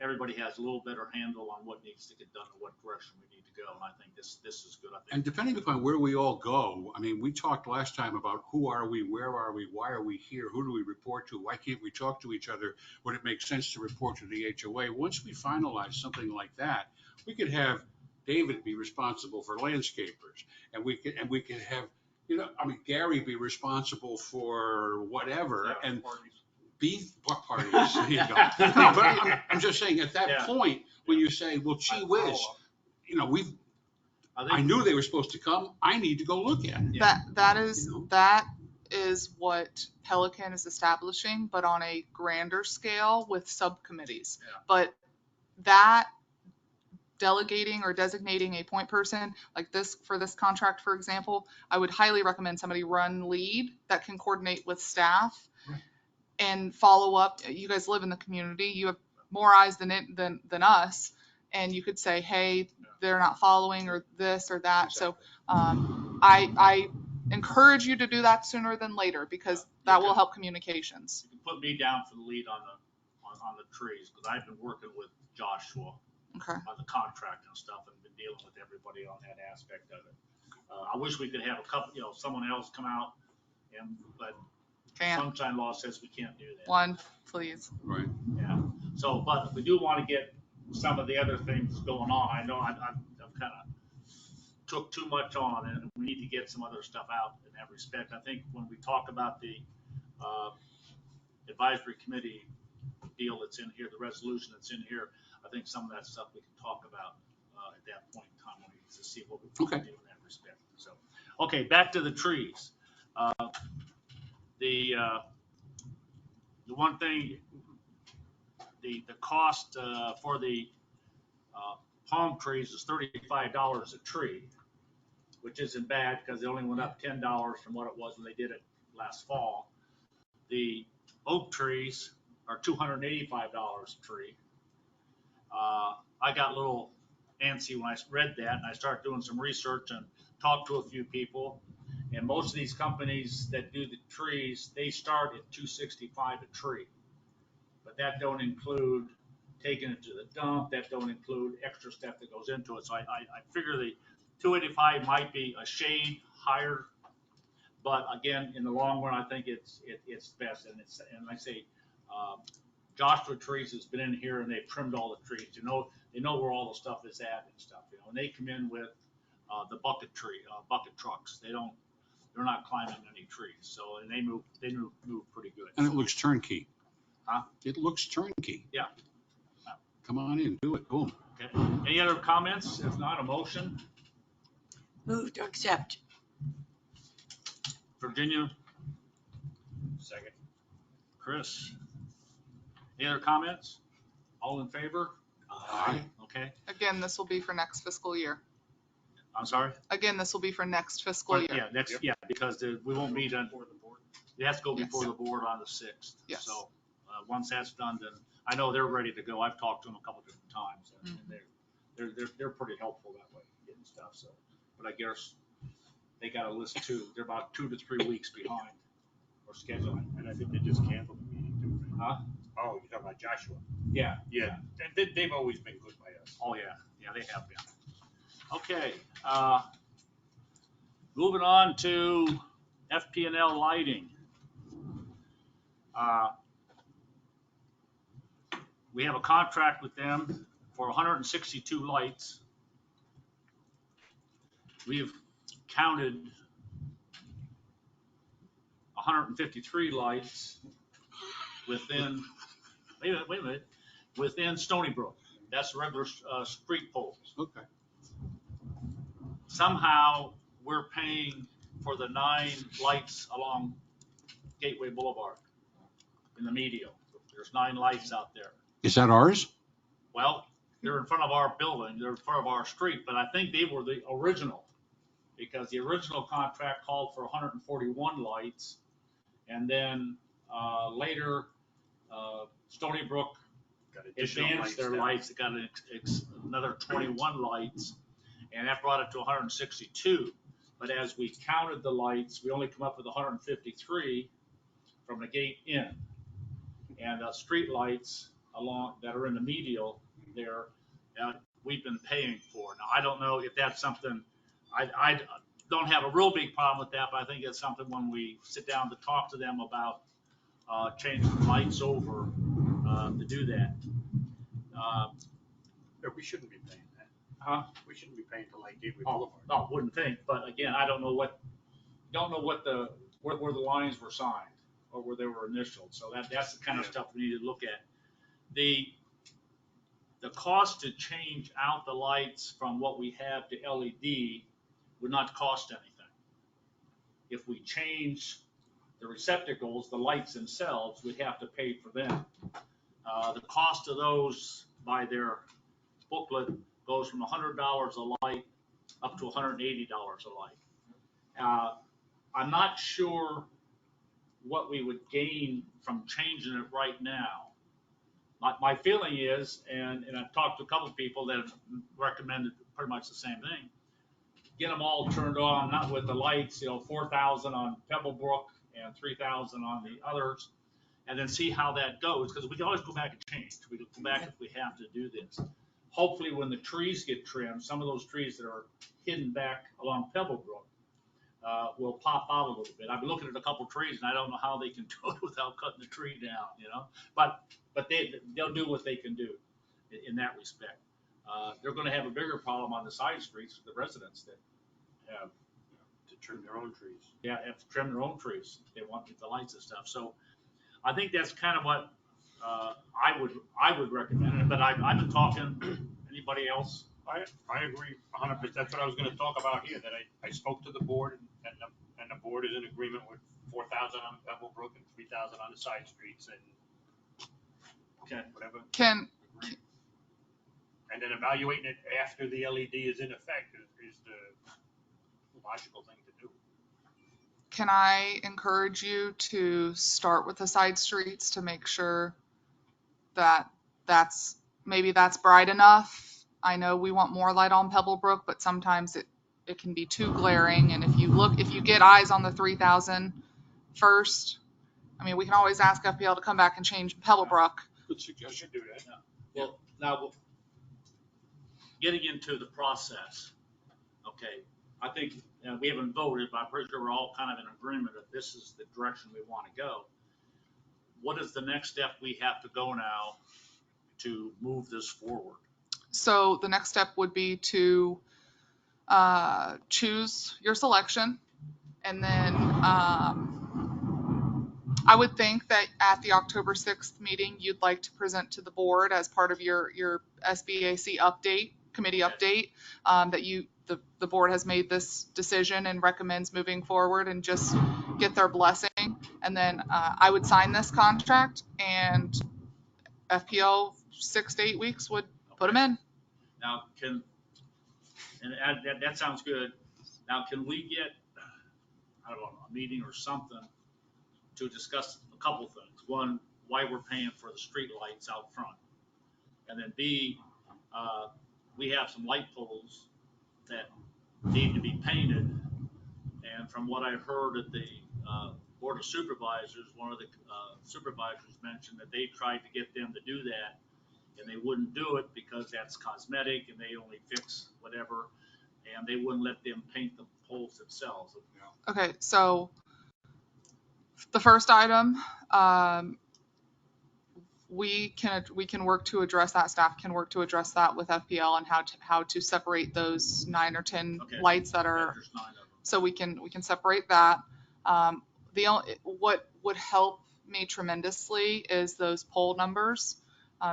everybody has a little better handle on what needs to get done and what direction we need to go. And I think this is good. I think. And depending upon where we all go, I mean, we talked last time about who are we, where are we, why are we here, who do we report to, why can't we talk to each other? Would it make sense to report to the HOA? Once we finalize something like that, we could have David be responsible for landscapers, and we could have, you know, I mean, Gary be responsible for whatever, and be block parties. There you go. But I'm just saying, at that Yeah. point, when you say, well, gee whiz, you know, I knew they were supposed to come. I need to go look at it. That You know? is what Pelican is establishing, but on a grander scale with subcommittees. Yeah. But that delegating or designating a point person like this for this contract, for example, I would highly recommend somebody run lead that can coordinate with staff and follow up. You guys live in the community. You have more eyes than us. And you could say, hey, they're not following or this or that. So I encourage you to do that sooner than later, because that will help communications. You can put me down for the lead on the trees, because I've been working with Joshua Okay. on the contract and stuff, and been dealing with everybody on that aspect of it. I wish we could have a couple, someone else come out, but Can't. sunshine law says we can't do that. One, please. Right. Yeah. So, but we do want to get some of the other things going on. I know I've kind of took too much on, and we need to get some other stuff out in that respect. I think when we talk about the advisory committee deal that's in here, the resolution that's in here, I think some of that stuff we can talk about at that point in time, to see what we can do in that respect. So, okay, back to the trees. The one thing, the cost for the palm trees is $35 a tree, which isn't bad because they only went up $10 from what it was when they did it last fall. The oak trees are $285 a tree. I got a little antsy when I read that, and I started doing some research and talked to a few people. And most of these companies that do the trees, they start at $265 a tree, but that don't include taking it to the dump. That don't include extra stuff that goes into it. So I figure the $285 might be a shade higher, but again, in the long run, I think it's best. And like I say, Joshua Trees has been in here and they've trimmed all the trees. They know where all the stuff is at and stuff. And they come in with the bucket trucks. They're not climbing any trees. So, and they move pretty good. And it looks turnkey. Huh? It looks turnkey. Yeah. Come on in, do it, boom. Okay. Any other comments? If not, a motion. Move to accept. Virginia, Second. Chris. Any other comments? All in favor? Aye. Okay. Again, this will be for next fiscal year. I'm sorry? Again, this will be for next fiscal year. Yeah, because we won't meet on, it has to go before Yes. the board on the 6th. Yes. So, once that's done, then I know they're ready to go. I've talked to them a couple different times, and they're pretty helpful that way, getting stuff, so. But I guess they got a list too. They're about 2 to 3 weeks behind or scheduling. And I think they just canceled the meeting too. Right? Huh? Oh, you're talking about Joshua? Yeah. Yeah. They've always been good by us. Oh, yeah. Yeah, they have been. Okay, Moving on to FP&L lighting. We have a contract with them for 162 lights. We've counted 153 lights within, wait a minute, within Stoneybrook. That's regular street poles. Okay. Somehow, we're paying for the 9 lights along Gateway Boulevard in the medial. There's 9 lights out there. Is that ours? Well, they're in front of our building, they're in front of our street, but I think they were the original, because the original contract called for 141 lights, and then later, Stoneybrook Got additional advanced their now. lights, it got another 21 lights, and that brought it to 162. But as we counted the lights, we only come up with 153 from the gate in. And the street lights along that are in the medial there, we've been paying for. Now, I don't know if that's something, I don't have a real big problem with that, but I think it's something when we sit down to talk to them about changing the lights over to do that. But we shouldn't be paying that. Huh? We shouldn't be paying to light Gateway Oh, Boulevard. no, wouldn't think, but again, I don't know what where the lines were signed or where they were initialed, so that's the kind of Yeah. stuff we need to look at. The cost to change out the lights from what we have to LED would not cost anything. If we change the receptacles, the lights themselves, we'd have to pay for them. The cost of those by their booklet goes from $100 a light up to $180 a light. I'm not sure what we would gain from changing it right now. My feeling is, and I've talked to a couple of people that have recommended pretty much the same thing, get them all turned on, not with the lights, 4,000 on Pebblebrook and 3,000 on the others, and then see how that goes, because we can always go back and change. We can go back if we have to do this. Hopefully, when the trees get trimmed, some of those trees that are hidden back along Pebblebrook will pop out a little bit. I've been looking at a couple trees, and I don't know how they can do it without cutting the tree down, But they'll do what they can do in that respect. They're going to have a bigger problem on the side streets for the residents that have To trim their own trees. have to trim their own trees. They want the lights and stuff. So I think that's kind of what I would recommend. But I've been talking. Anybody else? I agree 100%. That's what I was gonna talk about here, that I spoke to the board and the board is in agreement with 4,000 on Pebblebrook and 3,000 on the side streets and Okay. whatever. Can, And then evaluating it after the LED is in effect is the logical thing to do. can I encourage you to start with the side streets to make sure that maybe that's bright enough? I know we want more light on Pebblebrook, but sometimes it can be too glaring. And if you get eyes on the 3,000 first, I mean, we can always ask FPL to come back and change Pebblebrook. Good You suggestion. should do that. Well, now getting into the process. Okay, I think we haven't voted, but I'm pretty sure we're all kind of in agreement that this is the direction we want to go. What is the next step we have to go now to move this forward? So the next step would be to choose your selection. And then I would think that at the October 6th meeting, you'd like to present to the board as part of your SBAC committee update, that the board has made this decision and recommends moving forward, and just get their blessing. And then I would sign this contract, and FPL 6 to 8 weeks would put them in. Now, that sounds good. Now, can we get, I don't know, a meeting or something to discuss a couple things? One, why we're paying for the street lights out front. And then B, we have some light poles that need to be painted. And from what I heard at the Board of Supervisors, one of the supervisors mentioned that they tried to get them to do that, and they wouldn't do it because that's cosmetic and they only fix whatever. and they wouldn't let them paint the poles themselves. Okay, so the first item, we can work to address that. Staff can work to address that with FPL and how to separate those 9 or 10 Okay. lights that Yeah, are. there's 9 of them. So we can separate that. What would help me tremendously is those poll numbers.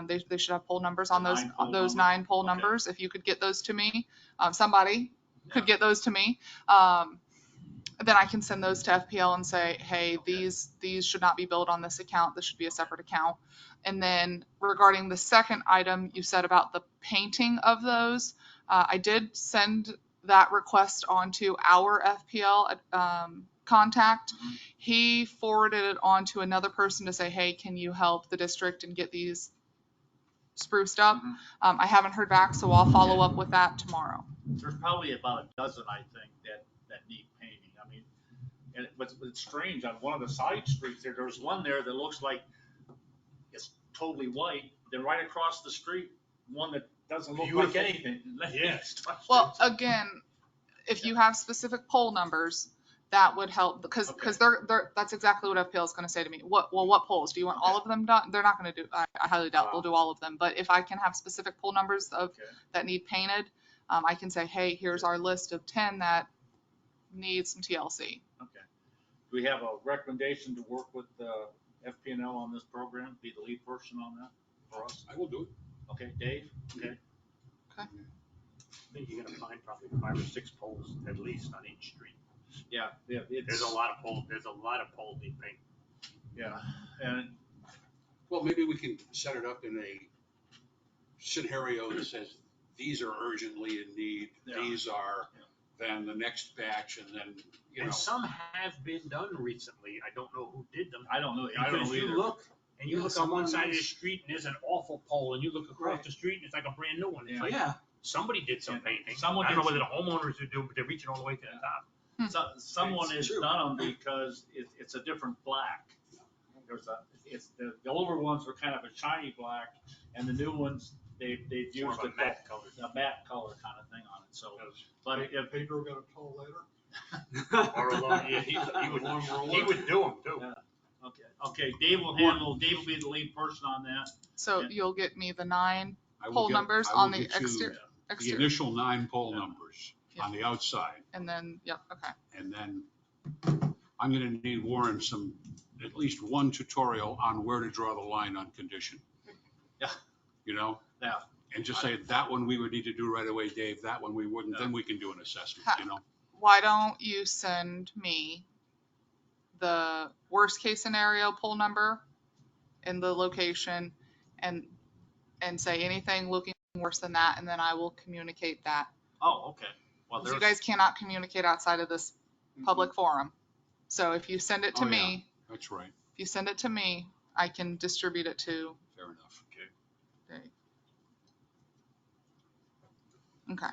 They should have poll numbers on The those 9 poll numbers? 9 poll Okay. numbers. If you could get those to me, somebody could get those to me. Then I can send those to FPL and say, hey, these should not be billed on this account. This should be a separate account. And then regarding the second item you said about the painting of those, I did send that request on to our FPL contact. Mhm. He forwarded it on to another person to say, hey, can you help the district and get these spruced up? Mhm. I haven't heard back, so I'll follow up with that tomorrow. There's probably about a dozen, I think, that need painting. I mean, and it's strange, on one of the side streets there's one there that looks like it's totally white. Then right across the street, one that doesn't look like Beautiful. anything. Yes. Well, again, if you have specific poll numbers, that would help because they're that's exactly what FPL is going to say to me. What polls do you want? All of them done? They're not going to do. I highly doubt they'll do all of them. But if I can have specific poll numbers of that need painted, I can say, hey, here's our list of 10 that need some TLC. Okay. Do we have a recommendation to work with FP&L on this program? Be the lead person on that for us? I will do it. Okay, Dave? Okay. I think you're gonna find probably 5 or 6 poles at least on each street. Yeah, There's a lot of poles, being painted. Yeah, and Well, maybe we can set it up in a scenario that says, these are urgently in need, Yeah. these are then the next batch, and then, you know. And some have been done recently. I don't know who did them. I don't know Because you either. look, and you Yeah, look on someone one side of the else- street and there's an awful pole, and you look across Right. the street and it's like a brand new one. It's Yeah. like, Yeah, somebody did some Yeah. painting. Someone I don't know did whether the homeowners are doing, but they're reaching all the way to the top. Someone It's has true. done them because it's a different black. The older ones were kind of a shiny black, and the new ones, they've It's more used of a matte color. a matte color kind of thing on it, so. But if, Pedro got a toll later? Or a long, yeah, he would do them too. Yeah. Okay, Dave will be the lead person on that. So Yeah. you'll get me the 9 I will poll get- numbers I will on the get you exterior, The initial 9 poll Yeah. numbers on the outside, and then okay. and then I'm gonna need, Warren, at least one tutorial on where to draw the line on condition. Yeah. You know? Yeah. And just say, that one we would need to do right away, Dave, that one we wouldn't, then we can do an assessment, you know? Why don't you send me the worst case scenario poll number and the location and say anything looking worse than that, and then I will communicate that. Oh, okay. Well, You guys cannot communicate outside of this public forum. So if you send it to Oh, yeah. me, That's right, if you send it to me, I can distribute it to fair enough. Dave. Okay.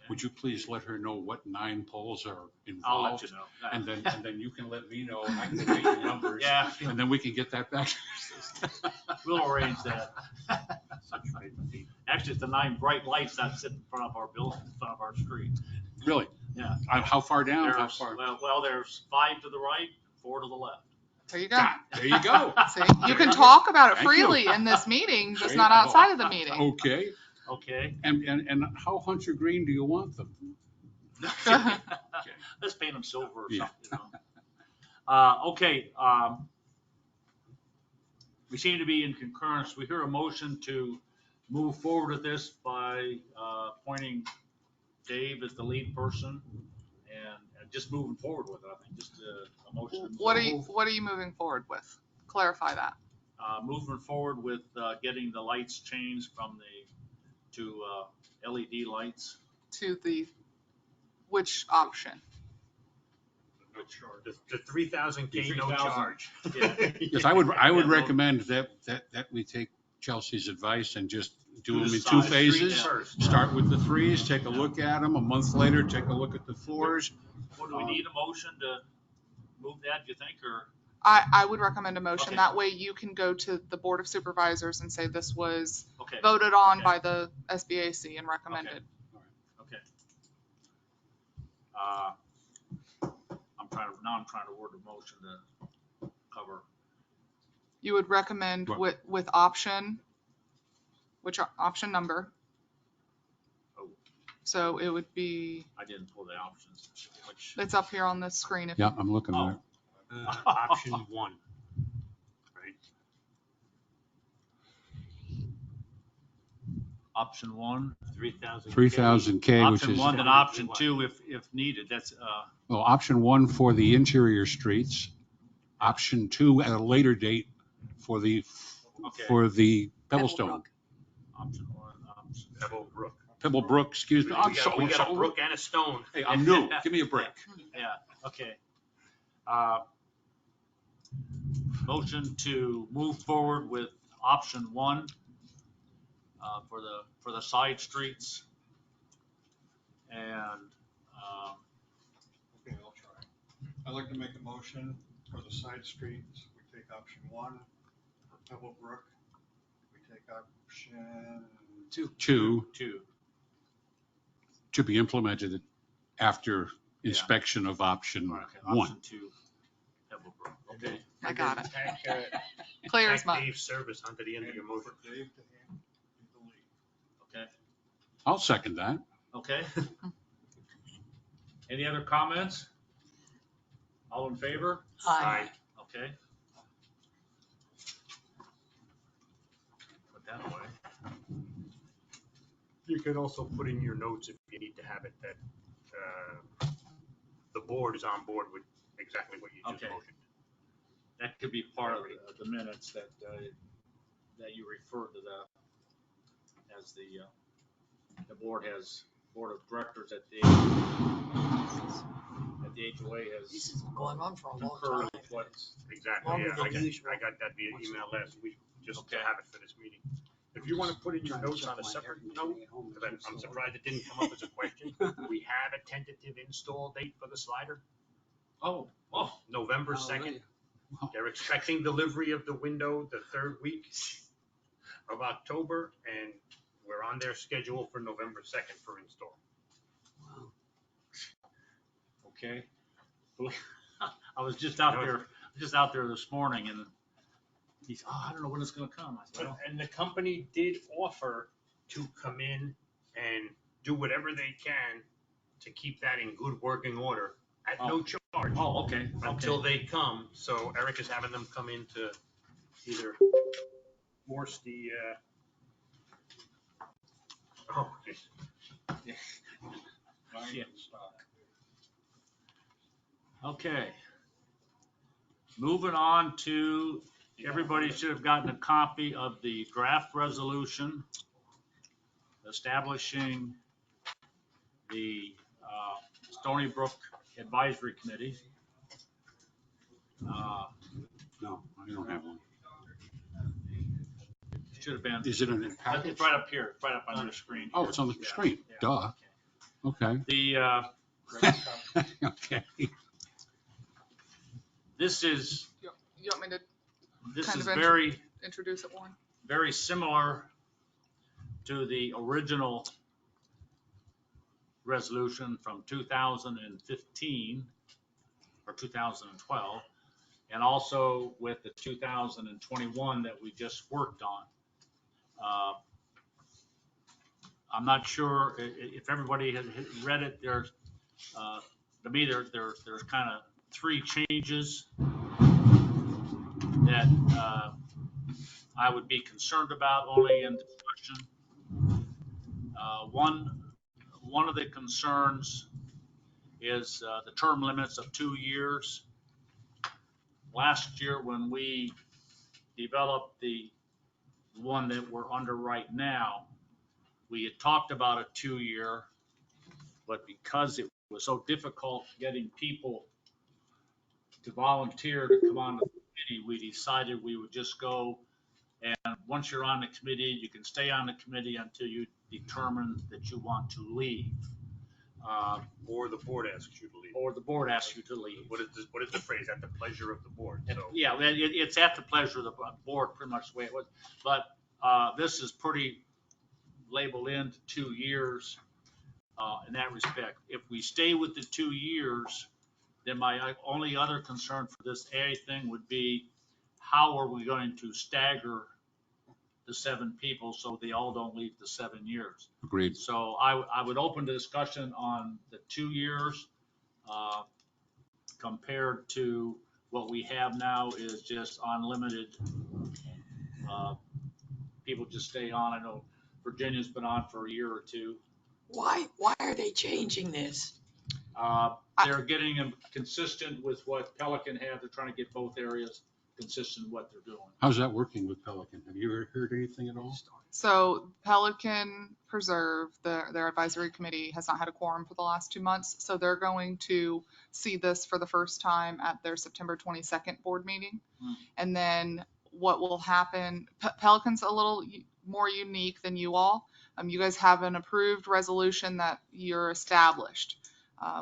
Would you please let her know what 9 polls are I'll let involved? you know. And then you can let me know, and I can get your numbers. Yeah, And then we can get that back. we'll arrange that. Actually, it's the 9 bright lights that sit in front of our building, in front of our street. Really? Yeah. How far down? How There's, far? well, there's 5 to the right, 4 to the left. There you go. God, there you go. See, you can talk about it Thank you. freely in this meeting, just There you not go. outside of the meeting. Okay, Okay. and how Hunter Green do you want them? Let's paint them silver or Yeah. something, you know. Okay, we seem to be in concurrence. We hear a motion to move forward with this by appointing Dave as the lead person and just moving forward with it. I think just a motion. to move What are you moving forward with? Clarify that. Moving forward with getting the lights changed from to LED lights. To which option? The 3,000K no 3,000. charge. Yeah. Yes, I would Yeah, recommend that we take Chelsea's advice and just do Do them the in 2 side phases. street first. Start with the 3s, take a look at them, a month later, take a look at the 4s. What, do we need a motion to move that, do you think, or? I would recommend a motion. Okay. That way you can go to the Board of Supervisors and say this was Okay. voted on Okay. by the SBAC and recommended. Okay. I'm trying to word a motion to cover. You would recommend Right. with option, which are option number. Oh. So it would be, I didn't pull the options, which. it's up here on the screen. If Yeah, I'm looking at it. Option 1, right? Option 1. 3,000. 3,000K, which Option is, 1, then option 2 if needed. That's, well, option 1 for the interior streets. Option 2 at a later date for the, okay. for the Pebblestone. Option 1, option. Pebblebrook. Pebblebrook, excuse me. I'm so, We got a brook and a stone. hey, I'm new. Give me a break. Yeah, okay. Motion to move forward with option 1 for the side streets. And Okay, I'll try. I'd like to make a motion for the side streets. We take option 1. For Pebblebrook, we take option 2 2. to be implemented after Yeah. inspection of option Okay, 1. option 2. Pebblebrook. Okay. I got it. Tack, Clear as mud. Dave's service onto the end of your motion. for Dave to hand the lead. Okay. I'll second that. Okay. Any other comments? All in favor? Aye. Okay. Put that away. You can also put in your notes if you need to have it that the board is on board with exactly what you just Okay. motioned. That could be part of the minutes that you refer to as the board of directors at the HOA This has has been going on for a long concurred time. with what. Exactly, Longer yeah. than usual. I got that via email last week, just to Okay. have it for this meeting. If you want to put in your notes on a separate note, because I'm surprised it didn't come up as a question, we have a tentative install date for the slider, Oh, November Oh, 2nd. really? They're expecting delivery of the window the 3rd week of October, and we're on their schedule for November 2nd for install. Wow. okay. I was just out there this morning and he's, I don't know when it's gonna come. I said, "Oh." And the company did offer to come in and do whatever they can to keep that in good working order at no charge Oh, okay. until they come. So Eric is having them come in to either force the, oh, geez. Yeah. Okay. Moving on to, everybody should have gotten a copy of the draft resolution establishing the Stoneybrook Advisory Committee. No, I don't have one. Should have been. Is it in the package? It's right up here, right up on your screen. Oh, it's on the Yeah, screen. yeah. Duh. Okay. The, Okay. this is You want me to This kind is of very, introduce it, Warren? very similar to the original resolution from 2015 or 2012, and also with the 2021 that we just worked on. I'm not sure if everybody has read it. There's, to me, there's kind of 3 changes that I would be concerned about only in discussion. One of the concerns is the term limits of 2 years. Last year, when we developed the one that we're under right now, we had talked about a 2-year, but because it was so difficult getting people to volunteer to come on the committee, we decided we would just go, and once you're on the committee, you can stay on the committee until you determine that you want to leave. Or the board asks you to leave. Or the board asks you to leave. What is the phrase? At the pleasure of the board. So Yeah, it's at the pleasure of the board, pretty much the way it was. But this is pretty labeled into 2 years. in that respect. If we stay with the 2 years, then my only other concern for this A thing would be, how are we going to stagger the 7 people so they all don't leave the 7 years? Agreed. So I would open the discussion on the 2 years, compared to what we have now is just unlimited. People just stay on. I know Virginia's been on for a year or two. Why are they changing this? They're getting them consistent with what Pelican had. They're trying to get both areas consistent with what they're doing. How's that working with Pelican? Have you heard anything at all? So Pelican Preserve, their advisory committee has not had a quorum for the last 2 months. So they're going to see this for the first time at their September 22nd board meeting. And then what will happen, Pelican's a little more unique than you all. You guys have an approved resolution that you're established.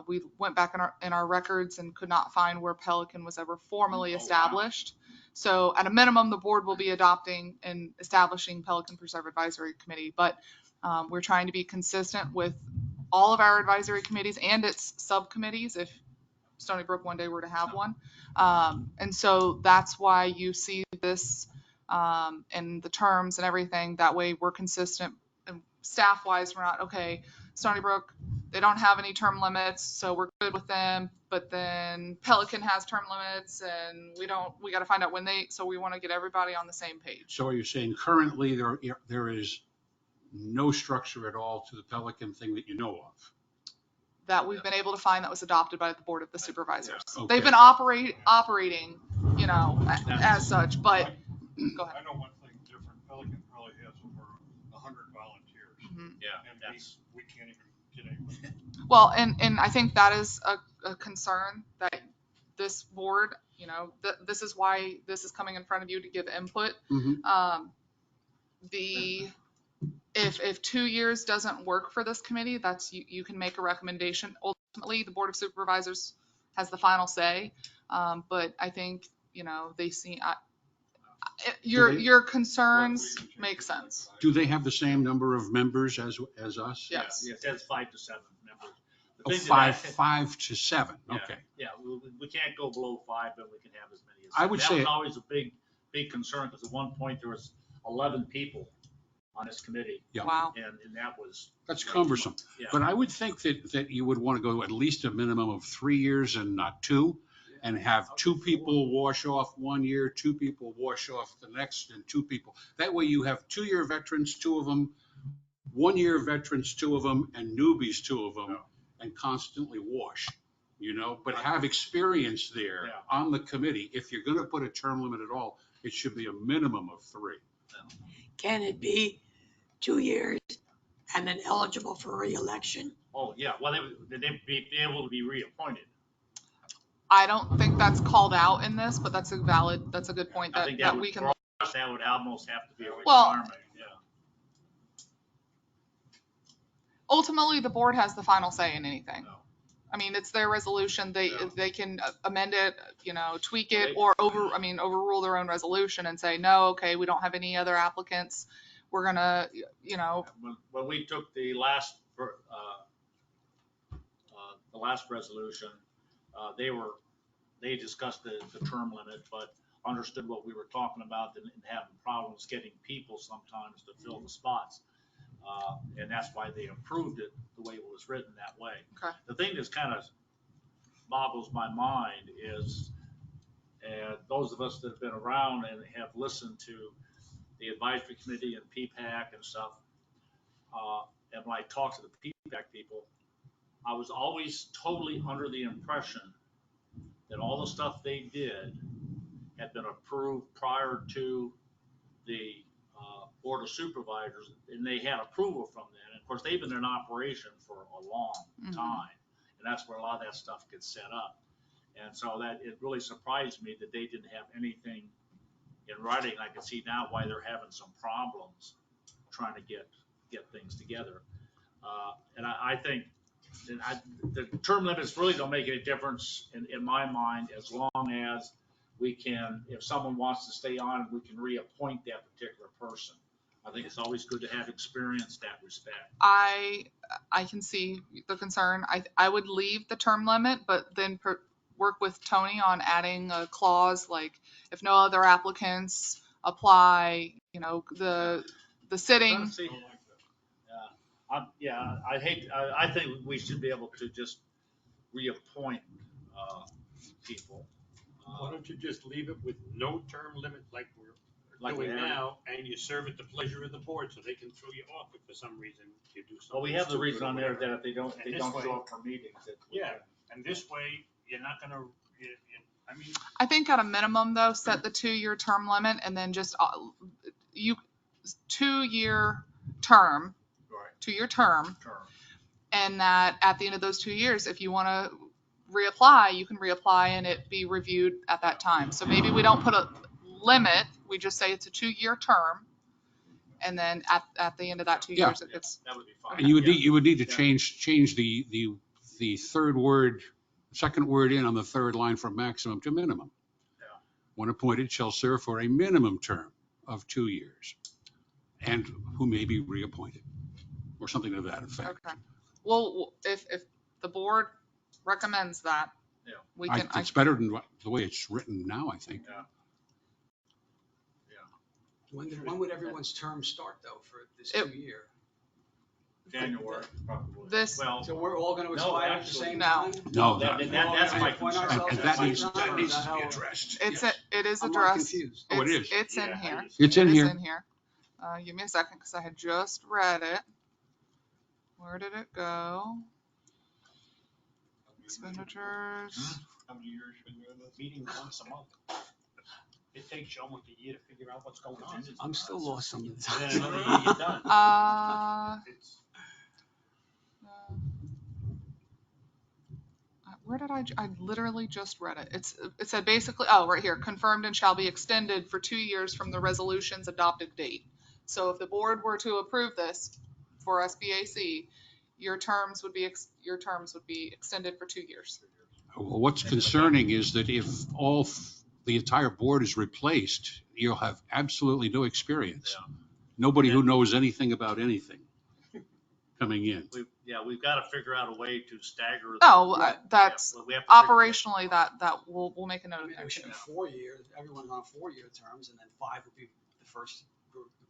We went back in our records and could not find where Pelican was ever formally established. So at a minimum, the board will be adopting and establishing Pelican Preserve Advisory Committee, but we're trying to be consistent with all of our advisory committees and its subcommittees if Stoneybrook one day were to have one. And so that's why you see this in the terms and everything. That way we're consistent, and staff-wise, we're not, okay, Stoneybrook, they don't have any term limits, so we're good with them. But then Pelican has term limits, and we got to find out when so we want to get everybody on the same page. So are you saying currently there is no structure at all to the Pelican thing that you know of? That we've been able to find that was adopted by the Board of the Supervisors. Okay. They've been operating, as such, but go ahead. I know one thing different. Pelican probably has over 100 volunteers. Mhm. Yeah, And that's. we can't even get anyone. Well, and I think that is a concern that this board, this is why this is coming in front of you to give input. Mhm. If 2 years doesn't work for this committee, you can make a recommendation. Ultimately, the Board of Supervisors has the final say. But I think, they see, your concerns make sense. Do they have the same number of members as us? Yes. Yeah, that's 5 to 7 members. The Oh, thing that five to seven. Yeah, Okay. Yeah, we can't go below 5, but we can have as many as. I would that say- was always a big concern, because at one point there was 11 people on this committee. Yeah. Wow. And that was. That's cumbersome. Yeah. But I would think that you would want to go at least a minimum of 3 years and not 2, and have 2 people wash off 1 year, 2 people wash off the next, and 2 people. That way you have 2-year veterans, 2 of them, 1-year veterans, 2 of them, and newbies, 2 of them, and constantly wash, but have experience there Yeah. on the committee. If you're going to put a term limit at all, it should be a minimum of 3. Can it be 2 years and then eligible for reelection? Oh, yeah, well, they'd be able to be reappointed. I don't think that's called out in this, but that's a good point I think that we can. for us, that would almost have to be a Well- requirement, yeah. Ultimately, the board has the final say in anything. No. I mean, it's their resolution. They can amend it, tweak it, Well, or overrule their own resolution and say, no, okay, we don't have any other applicants. We're gonna, When we took the last resolution, they discussed the term limit, but understood what we were talking about and having problems getting people sometimes to fill the spots. And that's why they approved it the way it was written that way. Okay. The thing that's kind of boggles my mind is, and those of us that have been around and have listened to the advisory committee and PPAC and stuff, and when I talk to the PPAC people, I was always totally under the impression that all the stuff they did had been approved prior to the Board of Supervisors, and they had approval from them. And of course, they've been in operation for a long time, and that's where a lot of that stuff gets set up. And so that it really surprised me that they didn't have anything in writing. I can see now why they're having some problems trying to get things together. And I think the term limits really don't make any difference in my mind, as long as we can, if someone wants to stay on, we can reappoint that particular person. I think it's always good to have experience in that respect. I can see the concern. I would leave the term limit, but then work with Tony on adding a clause like if no other applicants apply, the sitting. Let's see. I think we should be able to just reappoint people. Why don't you just leave it with no term limit like we're Like we doing have. now, and you serve at the pleasure of the board, so they can throw you off if for some reason you do something. Well, we have the stupid reason or on there whatever. that if they don't And this way- show up for meetings. Yeah, and this way, you're not gonna, I mean, I think at a minimum though, set the 2-year term limit and then just 2-year term, Right. 2-year term. Term. And that at the end of those 2 years, if you want to reapply, you can reapply and it be reviewed at that time. So maybe we don't put a limit, we just say it's a 2-year term. And then at the end of that 2 Yeah. years, it gets, That would be fine. And you would Yeah. need, you would need to Yeah. change the third word, second word in on the third line from maximum to minimum. Yeah. When appointed shall serve for a minimum term of 2 years and who may be reappointed or something to that effect. okay. Well, if the board recommends that, Yeah. we can, It's better than the way it's written now, I think. Yeah. When would everyone's term start though for this It- 2-year? January, probably. This- Well, So we're all gonna No, expire at the actually- same No. time? No, that's We're all my gonna appoint concern. ourselves and at that the needs, same that time? needs Is to that be how- addressed. it is I'm not addressed. confused. Oh, it is. It's in Yeah, here. It's in It is here. in here. Give me a second because I had just read it. Where did it go? Expenditures. how many years you've been doing this? Meeting once a month. It takes you almost a year to figure out what's going on. I'm still lost some of the And time. then another year you're done. It's- Where did I literally just read it. It said basically, right here, confirmed and shall be extended for 2 years from the resolution's adopted date. So if the board were to approve this for SBAC, your terms would be extended for 2 years. Well, what's concerning is that if the entire board is replaced, you'll have absolutely no experience. Yeah. Nobody who knows anything about anything coming in. We've got to figure out a way to stagger. That's we have to figure- operationally that we'll make a note of Maybe that we should too. do 4 years, everyone's on 4-year terms, and then 5 would be the first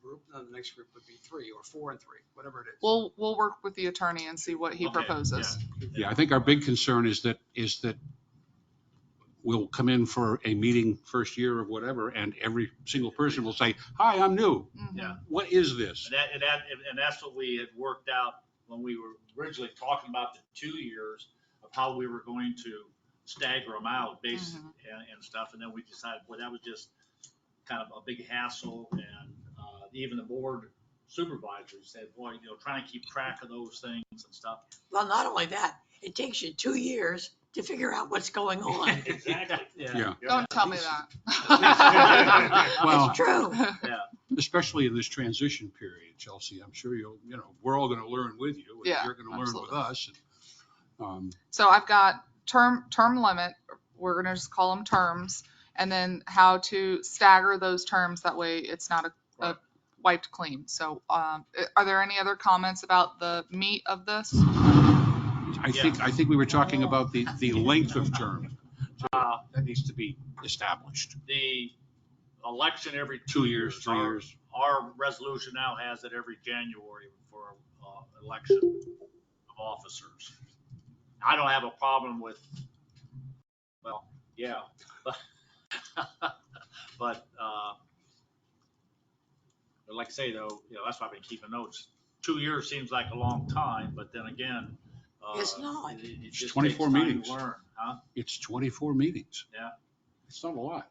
group, and the next group would be 3, or 4 and 3, whatever it is. We'll work with the attorney and see what he Okay, proposes. Yeah, I think our big concern is that we'll come in for a meeting first year of whatever, and every single person will say, "Hi, I'm new. Mhm. Yeah. What is this?" And that's what we had worked out when we were originally talking about the 2 years of how we were going to stagger them out based and stuff. And then we decided, well, that was just kind of a big hassle. And even the board supervisors said, boy, trying to keep track of those things and stuff. Well, not only that, it takes you 2 years to figure out what's going on. Exactly. Yeah. Don't tell me that. Well, It's true. especially in this transition period, Chelsea, I'm sure we're all going to learn with you. And Yeah, you're going to learn with us. So I've got term limit, we're gonna just call them terms, and then how to stagger those terms, that way it's not a wiped clean. So are there any other comments about the meat of this? I think we were talking about the length of term. That needs to be established. The election every 2 years, 3 Our- years. Our resolution now has it every January for election of officers. I don't have a problem with, well, yeah. But like I say though, that's why I've been keeping notes. 2 years seems like a long time, but then again. It's not. It It's just 24 takes time to meetings. learn, huh? It's 24 meetings. Yeah. It's not a lot.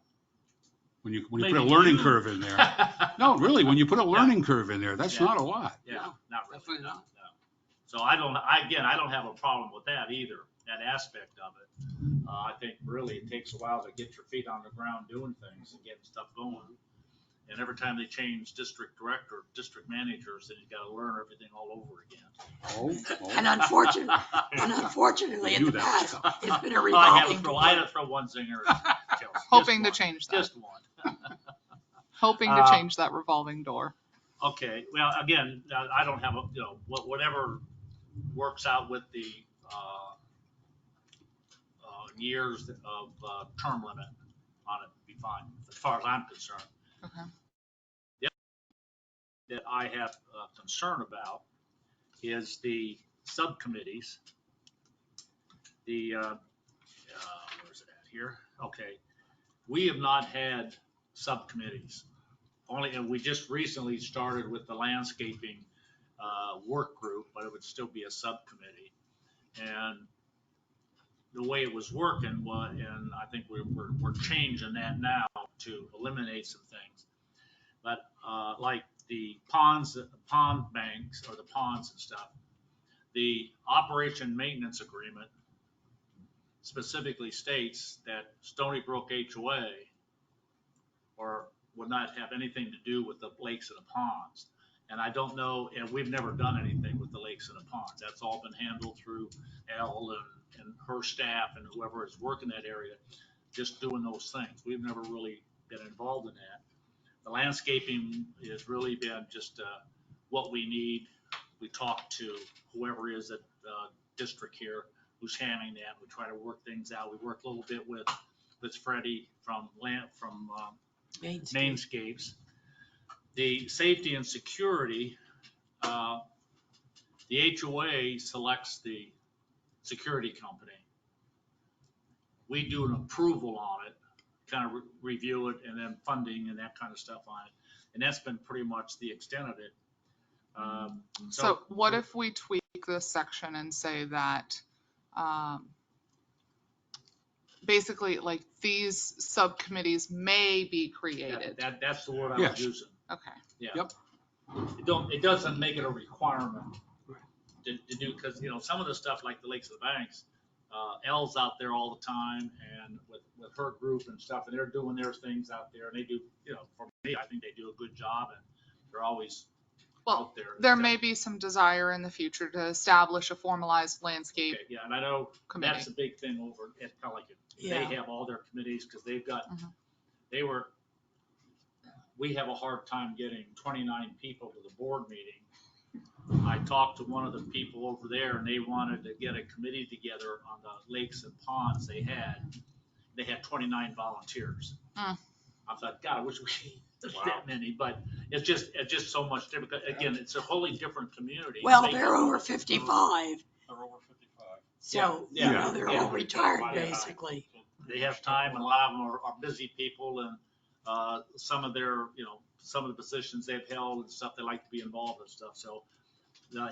When you Maybe put a to learning you. curve in there. No, really, when you put a learning curve in there, that's Yeah. not a lot. Yeah, No, not really. definitely not. No. So I don't have a problem with that either, that aspect of it. I think really it takes a while to get your feet on the ground doing things and getting stuff going. And every time they change district director, district managers, then you gotta learn everything all over again. And unfortunately, in knew the that was past, it's been a I had revolving to door. throw one zinger. Chelsea. Hoping to Just one. change that. Just one. Hoping to change that revolving door. Okay, well, again, I don't have a, whatever works out with the, years of, term limit on it would be fine, as far as I'm concerned. Okay. That I have concern about is the subcommittees. Where's it at here? Okay, we have not had subcommittees. And we just recently started with the landscaping work group, but it would still be a subcommittee. And the way it was working and I think we're changing that now to eliminate some things. But like the pond banks or the ponds and stuff, the operation maintenance agreement specifically states that Stoneybrook HOA would not have anything to do with the lakes and the ponds. And I don't know, and we've never done anything with the lakes and the ponds. That's all been handled through Elle and her staff and whoever is working that area, just doing those things. We've never really been involved in that. The landscaping has really been just what we need. We talk to whoever is at district here who's handling that. We try to work things out. We work a little bit with Freddie from Mainscapes. The safety and security, the HOA selects the security company. We do an approval on it, kind of review it, and then funding and that kind of stuff on it. And that's been pretty much the extent of it. So what if we tweak this section and say that basically like these subcommittees may be created? That's the word I Yes. was using. Okay. Yeah. Yep. It doesn't make it a requirement to do, because, some of the stuff like the Lakes of the Banks, Elle's out there all the time and with her group and stuff, and they're doing their things out there, and they do, for me, I think they do a good job, and they're always Well, out there. there may be some desire in the future to establish a formalized landscape Okay, yeah, and I know committee. that's a big thing over at Pelican. Yeah. They have all their committees, because they've got, Mhm. we have a hard time getting 29 people to the board meeting. I talked to one of the people over there, and they wanted to get a committee together on the lakes and ponds they had. They had 29 volunteers. Mm. I thought, God, I wish we had that many, but it's just so much different. Because, again, it's a wholly different community. Well, they're over 55, They're over 55. so, Yeah, you know, they're yeah. all retired, Yeah. basically. They have time, and a lot of them are busy people, and some of their, some of the positions they've held and stuff, they like to be involved in stuff. So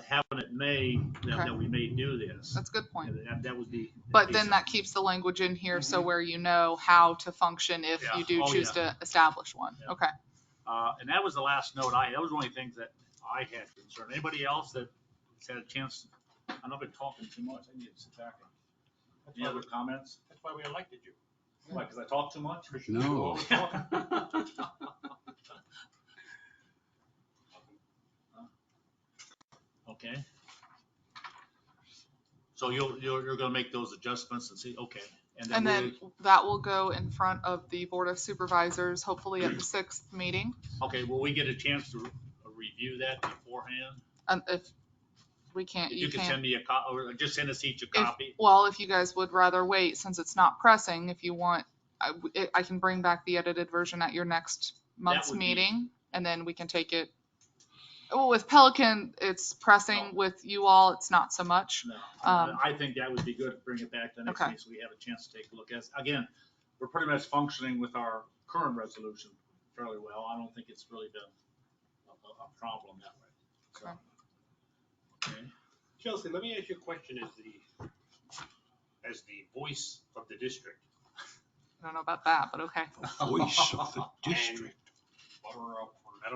having it made that we may do this, That's a good point. that would be. But then that keeps the language in here so where you know how to function if Yeah. you do Oh, choose yeah. to establish one. Yeah. Okay. And that was the last note that was the only things that I had concern. Anybody else that had a chance? I know I've been talking too much. I need to sit back. Any other comments? That's why we elected you. Why, because I talk too much? No. Okay. So you're gonna make those adjustments and see, okay. And then that will go in front of the Board of Supervisors, hopefully at the 6th meeting. Okay, will we get a chance to review that beforehand? If we can't, If you can send me a copy, or just send us each a copy? Well, if you guys would rather wait, since it's not pressing, if you want, I can bring back the edited version at your next month's would be- meeting, and then we can take it. Well, with Pelican, it's pressing. No. With you all, it's not so much. No, Um, I think that would be good to bring it back to the next Okay. meeting, so we have a chance to take a look at it. Again, we're pretty much functioning with our current resolution fairly well. I don't think it's really been a problem that way. So, okay. Chelsea, let me ask you a question as the voice of the district. I don't know about that, but okay. Voice of the district. Butter up. I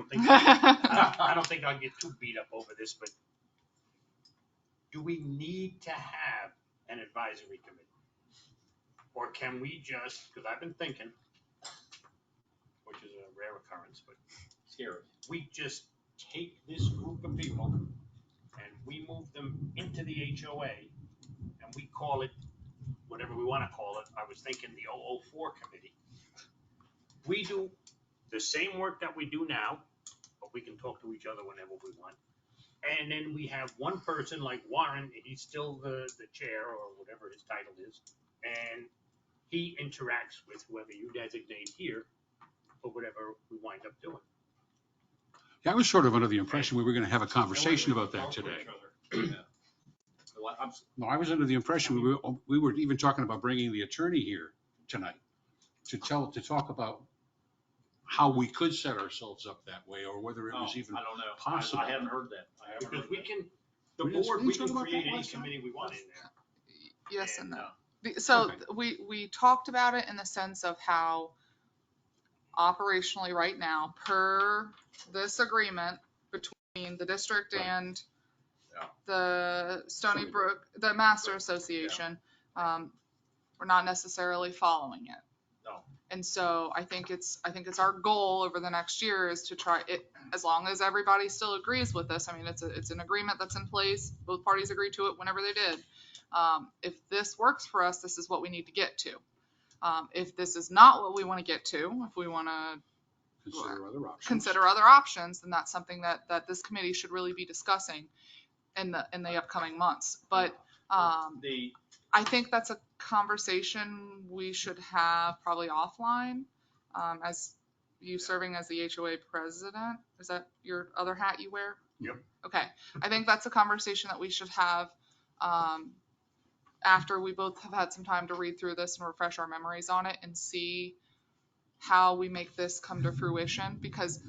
don't think I'll get too beat up over this, but do we need to have an advisory committee? Or can we just, because I've been thinking, which is a rare occurrence, but Scary. we just take this group of people and we move them into the HOA and we call it whatever we want to call it. I was thinking the 004 committee. We do the same work that we do now, but we can talk to each other whenever we want. And then we have one person like Warren, he's still the chair or whatever his title is, and he interacts with whoever you designate here for whatever we wind up doing. Yeah, I was sort of under the impression we were going to have a conversation about that Talk to today. each other. Well, No, I was under the impression we were even talking about bringing the attorney here tonight to talk about how we could set ourselves up that way, or whether it oh, was even I don't know. possible. I haven't heard that. I haven't Because heard we that. can, the We didn't- board, we we didn't can talk about create that any last time? committee we want in there. Yes and no. uh, So Okay. we talked about it in the sense of how operationally right now, per this agreement between the district Right. and Yeah. the Stoneybrook, the Master Association, we're not necessarily following it. No. And so I think it's our goal over the next year is to try it, as long as everybody still agrees with this. I mean, it's an agreement that's in place. Both parties agreed to it whenever they did. If this works for us, this is what we need to get to. If this is not what we want to get to, if we want to consider other options, then that's something that this committee should really be discussing in the upcoming months. But I think that's a conversation we should have probably offline, as you serving as the HOA president. Is that your other hat you wear? Yep. Okay. I think that's a conversation that we should have after we both have had some time to read through this and refresh our memories on it and see how we make this come to fruition. Because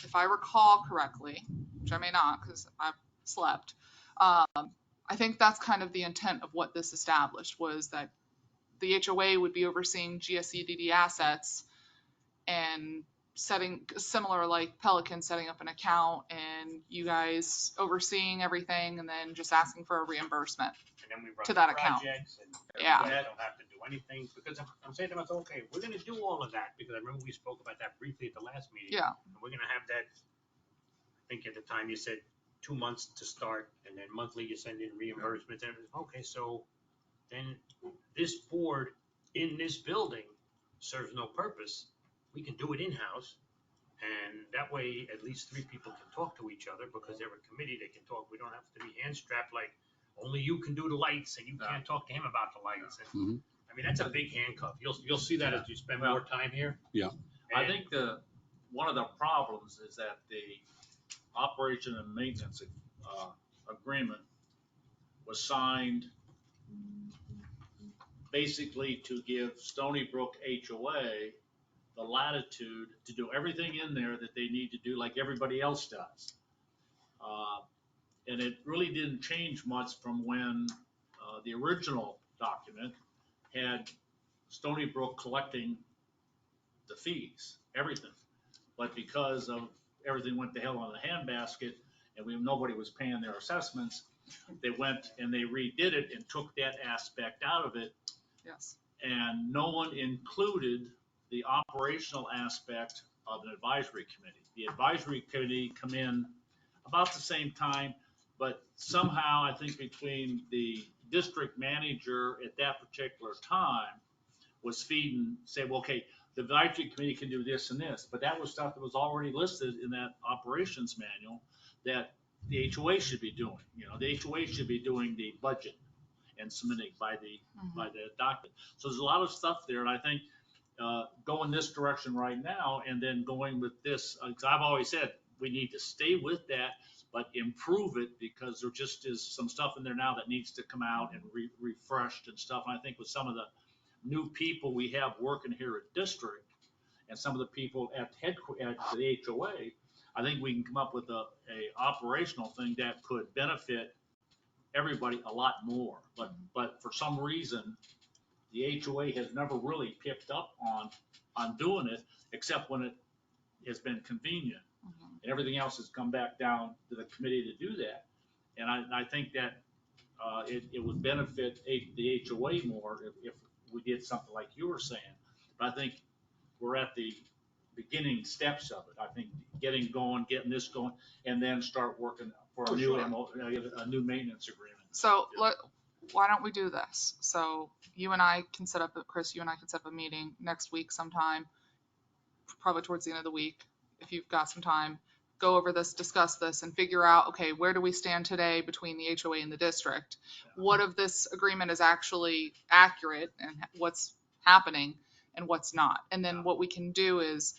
if I recall correctly, which I may not because I've slept, I think that's kind of the intent of what this established, was that the HOA would be overseeing GSEDD assets and setting, similar like Pelican, setting up an account and you guys overseeing everything and then just asking for a reimbursement. And then we run To that account. projects and Yeah. we don't have to do anything, because I'm saying to myself, okay, we're gonna do all of that, because I remember we spoke about that briefly at the last meeting. Yeah. And we're gonna have that, I think at the time you said 2 months to start, and then monthly you send in reimbursements, and okay, so then this board in this building serves no purpose. We can do it in-house, and that way at least 3 people can talk to each other, because they're a committee, they can talk. We don't have to be hand strapped like only you can do the lights and you can't talk to him about the lights. And I mean, that's a big handcuff. You'll see that as you spend more time here. Yeah. I think one of the problems is that the operation and maintenance agreement was signed basically to give Stoneybrook HOA the latitude to do everything in there that they need to do like everybody else does. And it really didn't change much from when the original document had Stoneybrook collecting the fees, everything. But because of everything went to hell in a handbasket and nobody was paying their assessments, they went and they redid it and took that aspect out of it. Yes. And no one included the operational aspect of an advisory committee. The advisory committee come in about the same time, but somehow I think between the district manager at that particular time was feeding, say, well, okay, the advisory committee can do this and this, but that was stuff that was already listed in that operations manual that the HOA should be doing. The HOA should be doing the budget and submitting by the document. So there's a lot of stuff there, and I think going this direction right now and then going with this, because I've always said we need to stay with that, but improve it, because there just is some stuff in there now that needs to come out and refreshed and stuff. And I think with some of the new people we have working here at district and some of the people at the HOA, I think we can come up with a operational thing that could benefit everybody a lot more. But for some reason, the HOA has never really picked up on doing it, except when it has been convenient. And everything else has come back down to the committee to do that. And I think that it would benefit the HOA more if we did something like you were saying. But I think we're at the beginning steps of it. I think getting this going, and then start working for a new maintenance agreement. So why don't we do this? So you and I can set up, Chris, you and I can set up a meeting next week sometime, probably towards the end of the week, if you've got some time, go over this, discuss this, and figure out, okay, where do we stand today between the HOA and the district? What of this agreement is actually accurate and what's happening and what's not? And then what we can do is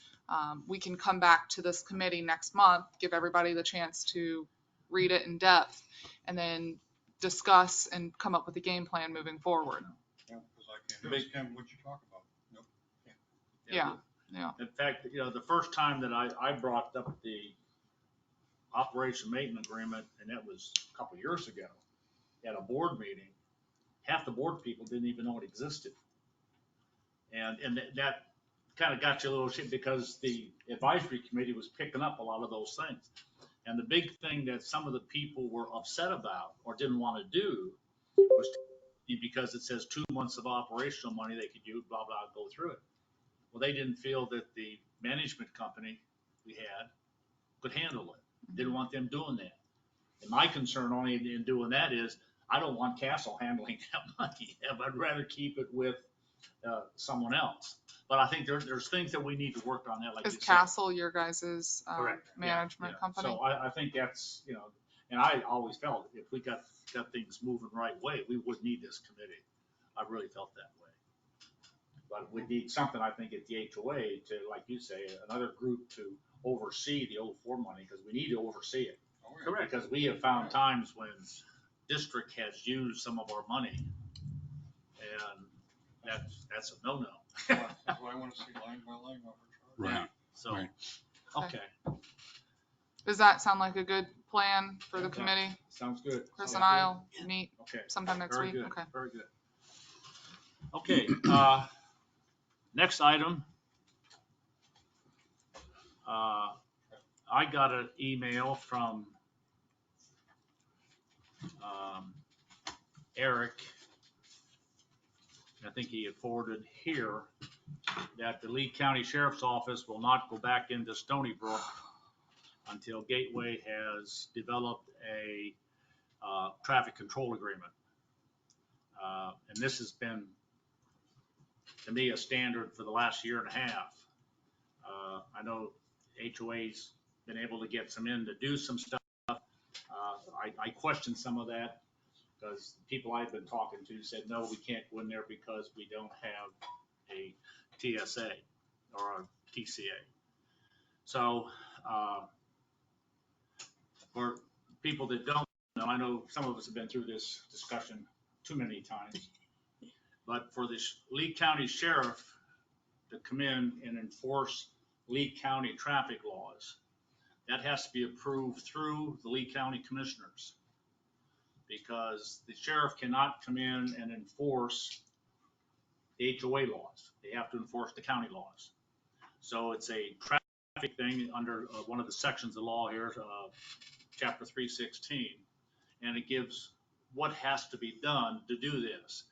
we can come back to this committee next month, give everybody the chance to read it in depth, and then discuss and come up with a game plan moving forward. Yeah, because I can't understand what you talk about. Nope. Yeah, yeah. In fact, the first time that I brought up the operation maintenance agreement, and that was a couple of years ago, at a board meeting, half the board people didn't even know it existed. And that kind of got you a little shit because the advisory committee was picking up a lot of those things. And the big thing that some of the people were upset about or didn't want to do was because it says 2 months of operational money they could use, blah, blah, go through it. Well, they didn't feel that the management company we had could handle it. Didn't want them doing that. And my concern only in doing that is I don't want Castle handling that money. I'd rather keep it with someone else. But I think there's things that we need to work on that. Like Is you said. Castle your guys' Correct. management Yeah. company? So I think that's, and I always felt if we got things moving the right way, we would need this committee. I really felt that way. But we need something, I think, at the HOA to, like you say, another group to oversee the 04 money, because we need to oversee it. Oh, yeah. Correct. Because we have found times when district has used some of our money, and that's a no-no. That's why I want to see line by line what we're charging. Right. So, Right. okay. Does that sound like a good plan for the Yeah. committee? Sounds good. Chris Sounds and good. I'll meet Okay. sometime next Very week. good. Okay. Very good. Okay, next item. I got an email from Eric. I think he had forwarded here that the Lee County Sheriff's Office will not go back into Stoneybrook until Gateway has developed a traffic control agreement. And this has been, to me, a standard for the last year and a half. I know HOA's been able to get some in to do some stuff. I questioned some of that because people I've been talking to said, no, we can't go in there because we don't have a TSA or a TCA. So for people that don't know, I know some of us have been through this discussion too many times, but for the Lee County Sheriff to come in and enforce Lee County traffic laws, that has to be approved through the Lee County Commissioners, because the sheriff cannot come in and enforce the HOA laws. They have to enforce the county laws. So it's a traffic thing under one of the sections of law here, chapter 316, and it gives what has to be done to do this.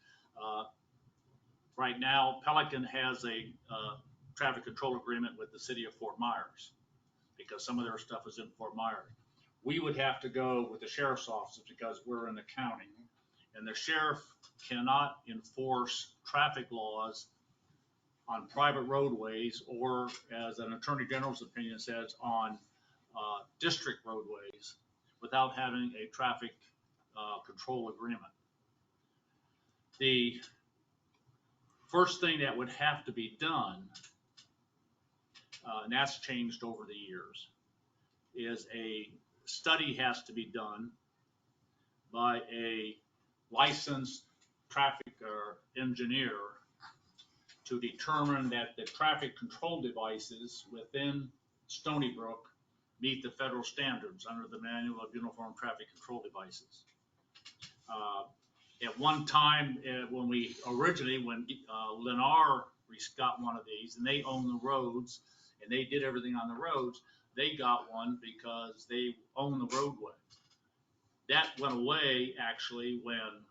Right now, Pelican has a traffic control agreement with the city of Fort Myers because some of their stuff is in Fort Myers. We would have to go with the sheriff's office because we're in the county, and the sheriff cannot enforce traffic laws on private roadways, or as an attorney general's opinion says, on district roadways without having a traffic control agreement. The first thing that would have to be done, and that's changed over the years, is a study has to be done by a licensed traffic engineer to determine that the traffic control devices within Stoneybrook meet the federal standards under the Manual of Uniform Traffic Control Devices. At one time, when Lennar got one of these, and they own the roads, and they did everything on the roads, they got one because they own the roadway. That went away actually when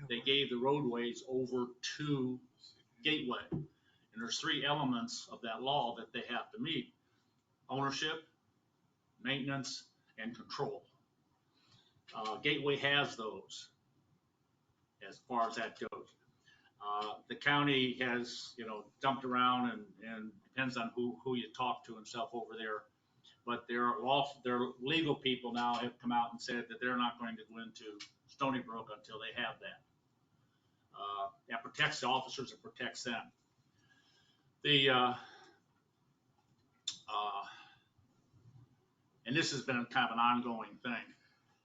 they gave the roadways over to Gateway. And there's 3 elements of that law that they have to meet: ownership, maintenance, and control. Gateway has those as far as that goes. The county has, jumped around and depends on who you talk to and stuff over there. But their legal people now have come out and said that they're not going to go into Stoneybrook until they have that. That protects the officers, it protects them. And this has been kind of an ongoing thing.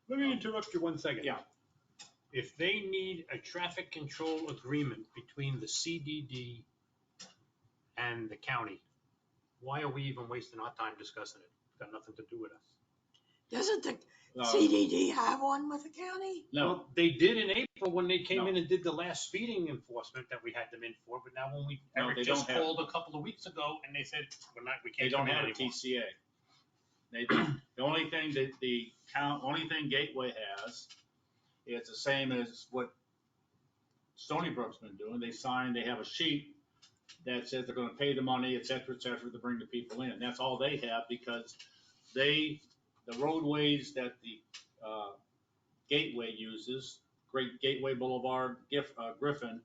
Let me interrupt you 1 second. Yeah. If they need a traffic control agreement between the CDD and the county, why are we even wasting our time discussing it? It's got nothing to do with us. Doesn't the CDD have one with the county? No, Well, they did in April when they came No. in and did the last speeding enforcement that we had them in for, but now when No, Eric they just don't have called a couple of weeks ago and they said, we they can't don't come in have a anymore. TCA. They don't. The only thing that only thing Gateway has, it's the same as what Stoneybrook's been doing. They have a sheet that says they're gonna pay the money, et cetera, to bring the people in. That's all they have because the roadways that the Gateway uses, Great Gateway Boulevard, Griffin,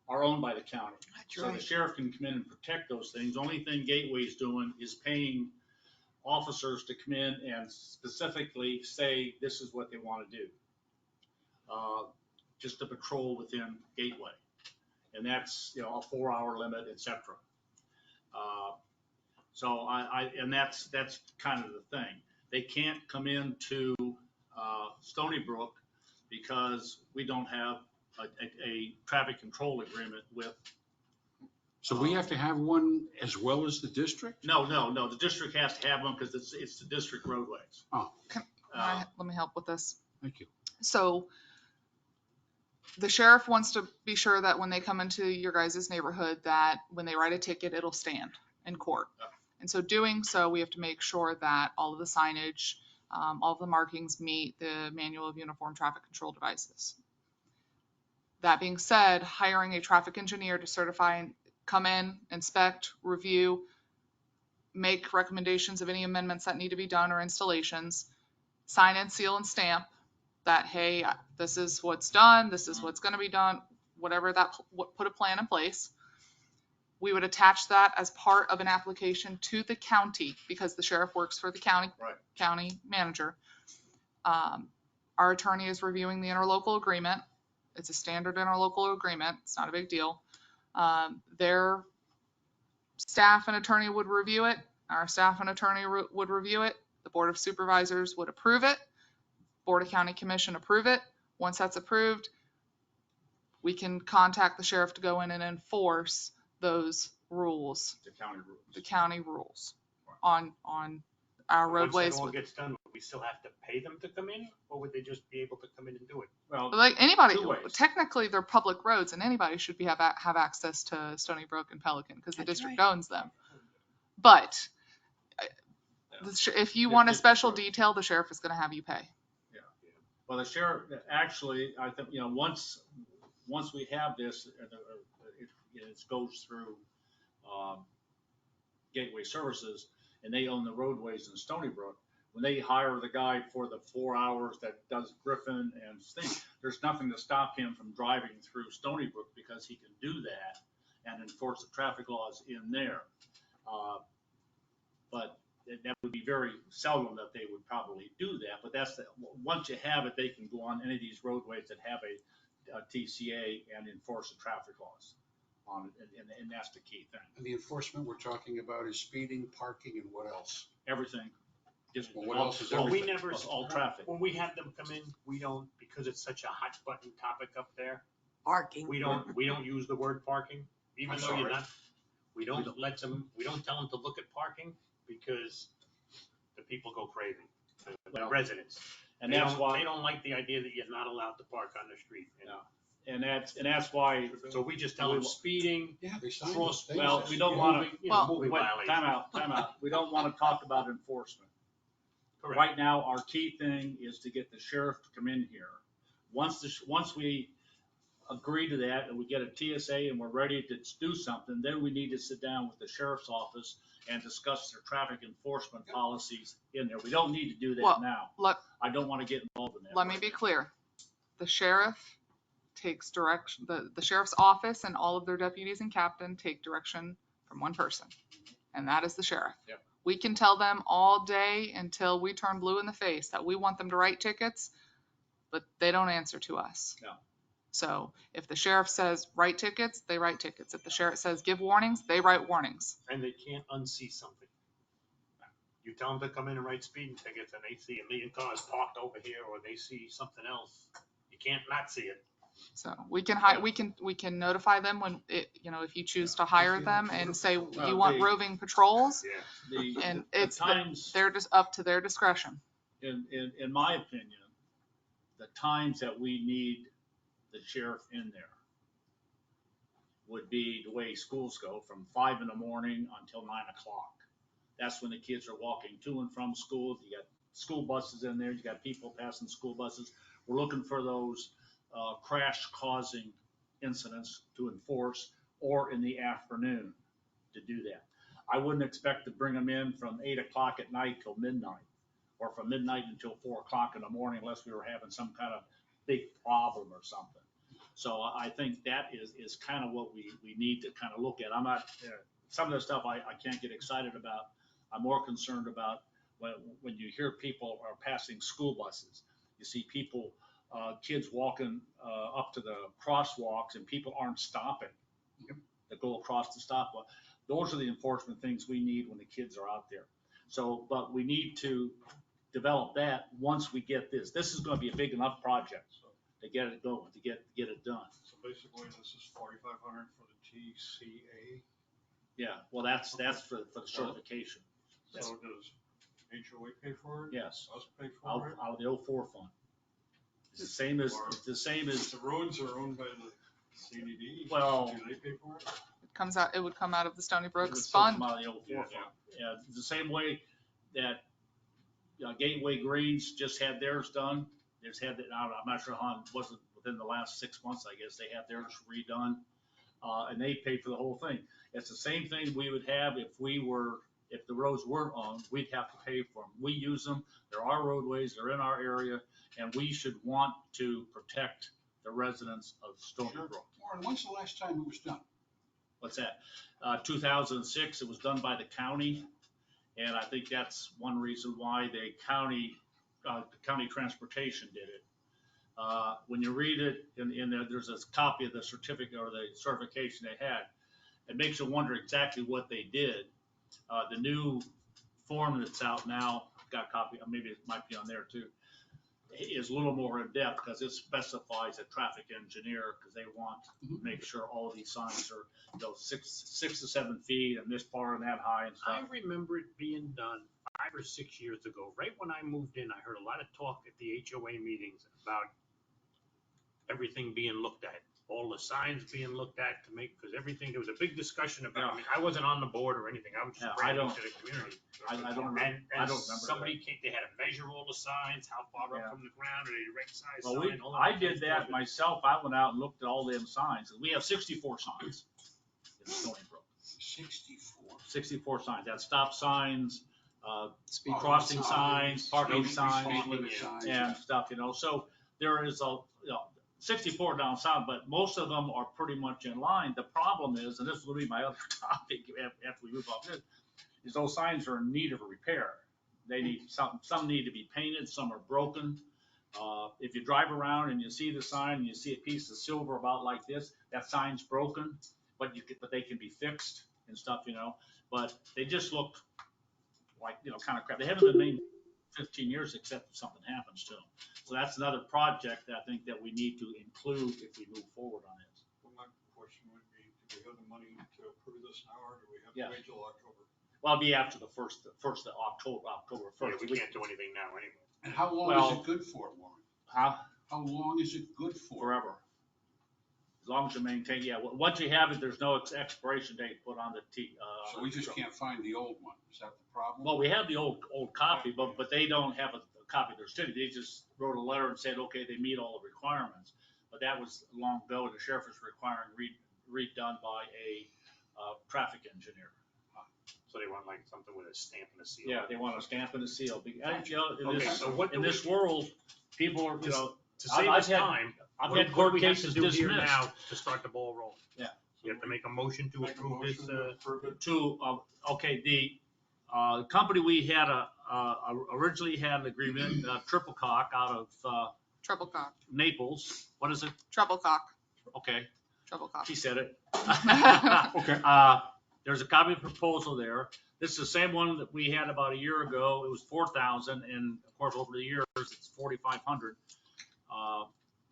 are owned by the county. That's So the right. sheriff can come in and protect those things. Only thing Gateway's doing is paying officers to come in and specifically say this is what they want to do. Just to patrol within Gateway. And that's, a 4-hour limit, et cetera. So and that's kind of the thing. They can't come into Stoneybrook because we don't have a traffic control agreement with. So we have to have one as well as the district? No, the district has to have one because it's the district roadways. Oh, Let me help with this. thank you. So the sheriff wants to be sure that when they come into your guys' neighborhood, that when they write a ticket, it'll stand in court. And so doing so, we have to make sure that all of the signage, all of the markings meet the Manual of Uniform Traffic Control Devices. That being said, hiring a traffic engineer to certify and come in, inspect, review, make recommendations of any amendments that need to be done or installations, sign and seal and stamp that, hey, this is what's done, this is what's going to be done, whatever that, put a plan in place. We would attach that as part of an application to the county because the sheriff works for the county, Right. county manager. Our attorney is reviewing the interlocal agreement. It's a standard interlocal agreement. It's not a big deal. Their staff and attorney would review it. Our staff and attorney would review it. The Board of Supervisors would approve it. Board of County Commission approve it. Once that's approved, we can contact the sheriff to go in and enforce those rules, the county rules on our roadways. Once that all gets done, would we still have to pay them to come in, or would they just be able to come in and do it? Well, Like anybody, two ways. technically they're public roads and anybody should have access to Stoneybrook and Pelican because the That's district right. owns them. But if you The want a district special road. detail, the sheriff is going to have you pay. Well, the sheriff, actually, I think, once we have this, it goes through Gateway Services, and they own the roadways in Stoneybrook. When they hire the guy for the 4 hours that does Griffin and things, there's nothing to stop him from driving through Stoneybrook because he can do that and enforce the traffic laws in there. But that would be very seldom that they would probably do that, but once you have it, they can go on any of these roadways that have a TCA and enforce the traffic laws on it, and that's the key thing. And the enforcement we're talking about is speeding, parking, and what else? Everything, just Well, what all, else is all, We never, all traffic. when we have them come in, we don't, because it's such a hot button topic up there, Parking. we don't use the word parking, even I'm though you're sorry. not, we don't tell them to look at parking because the people go crazy, the Well, residents. And They that's don't- why, They don't like the idea that you're not allowed to park on the street. No. and that's why, So we just tell them speeding, Yeah, they signed cross, it. They well, said- we don't yeah. wanna- moving, Well- moving wait, violations. time out. We don't want to talk about enforcement. Correct. Right now, our key thing is to get the sheriff to come in here. Once we agree to that and we get a TSA and we're ready to do something, then we need to sit down with the sheriff's office and discuss their traffic enforcement policies in there. We don't need to do that Well, now. Look, I don't want to get involved in that. let me be clear. The sheriff takes direction, the sheriff's office and all of their deputies and captain take direction from one person, and that is the sheriff. Yep. We can tell them all day until we turn blue in the face that we want them to write tickets, but they don't answer to us. No. So if the sheriff says write tickets, they write tickets. If the sheriff says give warnings, they write warnings. And they can't unsee something. You tell them to come in and write speeding tickets and they see a million cars parked over here, or they see something else, you can't not see it. So we can we can notify them when it, you know, if you choose to hire them and say you want roving patrols, Yeah. and The it's times, they're just up to their discretion. in my opinion, the times that we need the sheriff in there would be the way schools go, from 5 in the morning until 9 o'clock. That's when the kids are walking to and from school. You got school buses in there. You got people passing school buses. We're looking for those crash-causing incidents to enforce, or in the afternoon to do that. I wouldn't expect to bring them in from 8 o'clock at night till midnight, or from midnight until 4 o'clock in the morning, unless we were having some kind of big problem or something. So I think that is kind of what we need to kind of look at. I'm not, some of the stuff I can't get excited about. I'm more concerned about when you hear people are passing school buses. You see people, kids walking up to the crosswalks, and people aren't stopping to go across the stop. Those are the enforcement things we need when the kids are out there. So, but we need to develop that once we get this. This is going to be a big enough project to get it going, to get it done. So basically, this is 4,500 for the TCA. Yeah, well, that's for the certification. So does HOA pay for it? Yes, Us pay out for it? of the 04 fund. It's the same as, The roads are owned by the CDD. Well- Do they pay for it? It would come out of the Stoneybrook it would still fund. come out of the 04 Yeah, fund. Yeah, the same way that Gateway Greens just had theirs done. There's had that, I'm not sure how, it wasn't within the last 6 months, I guess, they had theirs redone. And they paid for the whole thing. It's the same thing we would have if the roads weren't owned, we'd have to pay for them. We use them, they're our roadways, they're in our area, and we should want to protect the residents of Stoneybrook. Warren, when's the last time it was done? What's that? 2006, it was done by the county, and I think that's one reason why the county transportation did it. When you read it in there, there's a copy of the certificate or the certification they had. It makes you wonder exactly what they did. The new form that's out now, got a copy, maybe it might be on there too, is a little more in depth because it specifies a traffic engineer, because they want to make sure all of these signs are, 6 to 7 feet and this far and that high and I stuff. remember it being done 5 or 6 years ago. Right when I moved in, I heard a lot of talk at the HOA meetings about everything being looked at, all the signs being looked at to make, because everything, there was a big discussion about, I mean, I wasn't on the board or anything, I was just Yeah, brand new to the community. I don't And remember somebody came, they had to measure all the signs, how far Yeah. up from the ground, or the right size Well, sign. all I that did stuff. that myself. I went out and looked at all them signs. We have 64 signs in Stoneybrook. 64 signs. That's stop signs, Speed crossing signs, signs, parking speed signs, limit signs. and stuff, So there is 64 down south, but most of them are pretty much in line. The problem is, and this will be my other topic after we move off this, is those signs are in need of a repair. They need some need to be painted, some are broken. If you drive around and you see the sign and you see a piece of silver about like this, that sign's broken, but they can be fixed and stuff, but they just look like, kind of crap. They haven't been made 15 years except if something happens to them. So that's another project that I think that we need to include if we move forward on it. Well, my question would be, do we have the money to approve this now, or do we have Yeah. to wait till October? Well, it'll be after the first of October Yeah, 1st. we can't do anything now anyway. And how long Well- is it good for, Warren? Huh? How long is it good for? Forever. As long as you maintain, once you have it, there's no expiration date put on the So we just can't find the old one. Is that the problem? Well, we have the old copy, but they don't have a copy of their city. They just wrote a letter and said, okay, they meet all the requirements. But that was long ago, and the sheriff is requiring redone by a traffic engineer. So they want like something with a stamp and a seal. Yeah, they want a stamp and a seal. Okay, so what do in we this do? world, people are, To save I've us had- time, I've What had do court we have to cases do here dismissed. now to start the ball rolling? Yeah. You have to make a motion to Make a approve this, motion to approve it. Okay, the company we had originally had an agreement, Triple Cock out of Treble cock, Naples. What is it? treble cock, Okay, treble cock. she said it. Okay. There's a copy of proposal there. This is the same one that we had about a year ago. It was 4,000, and of course, over the years, it's 4,500.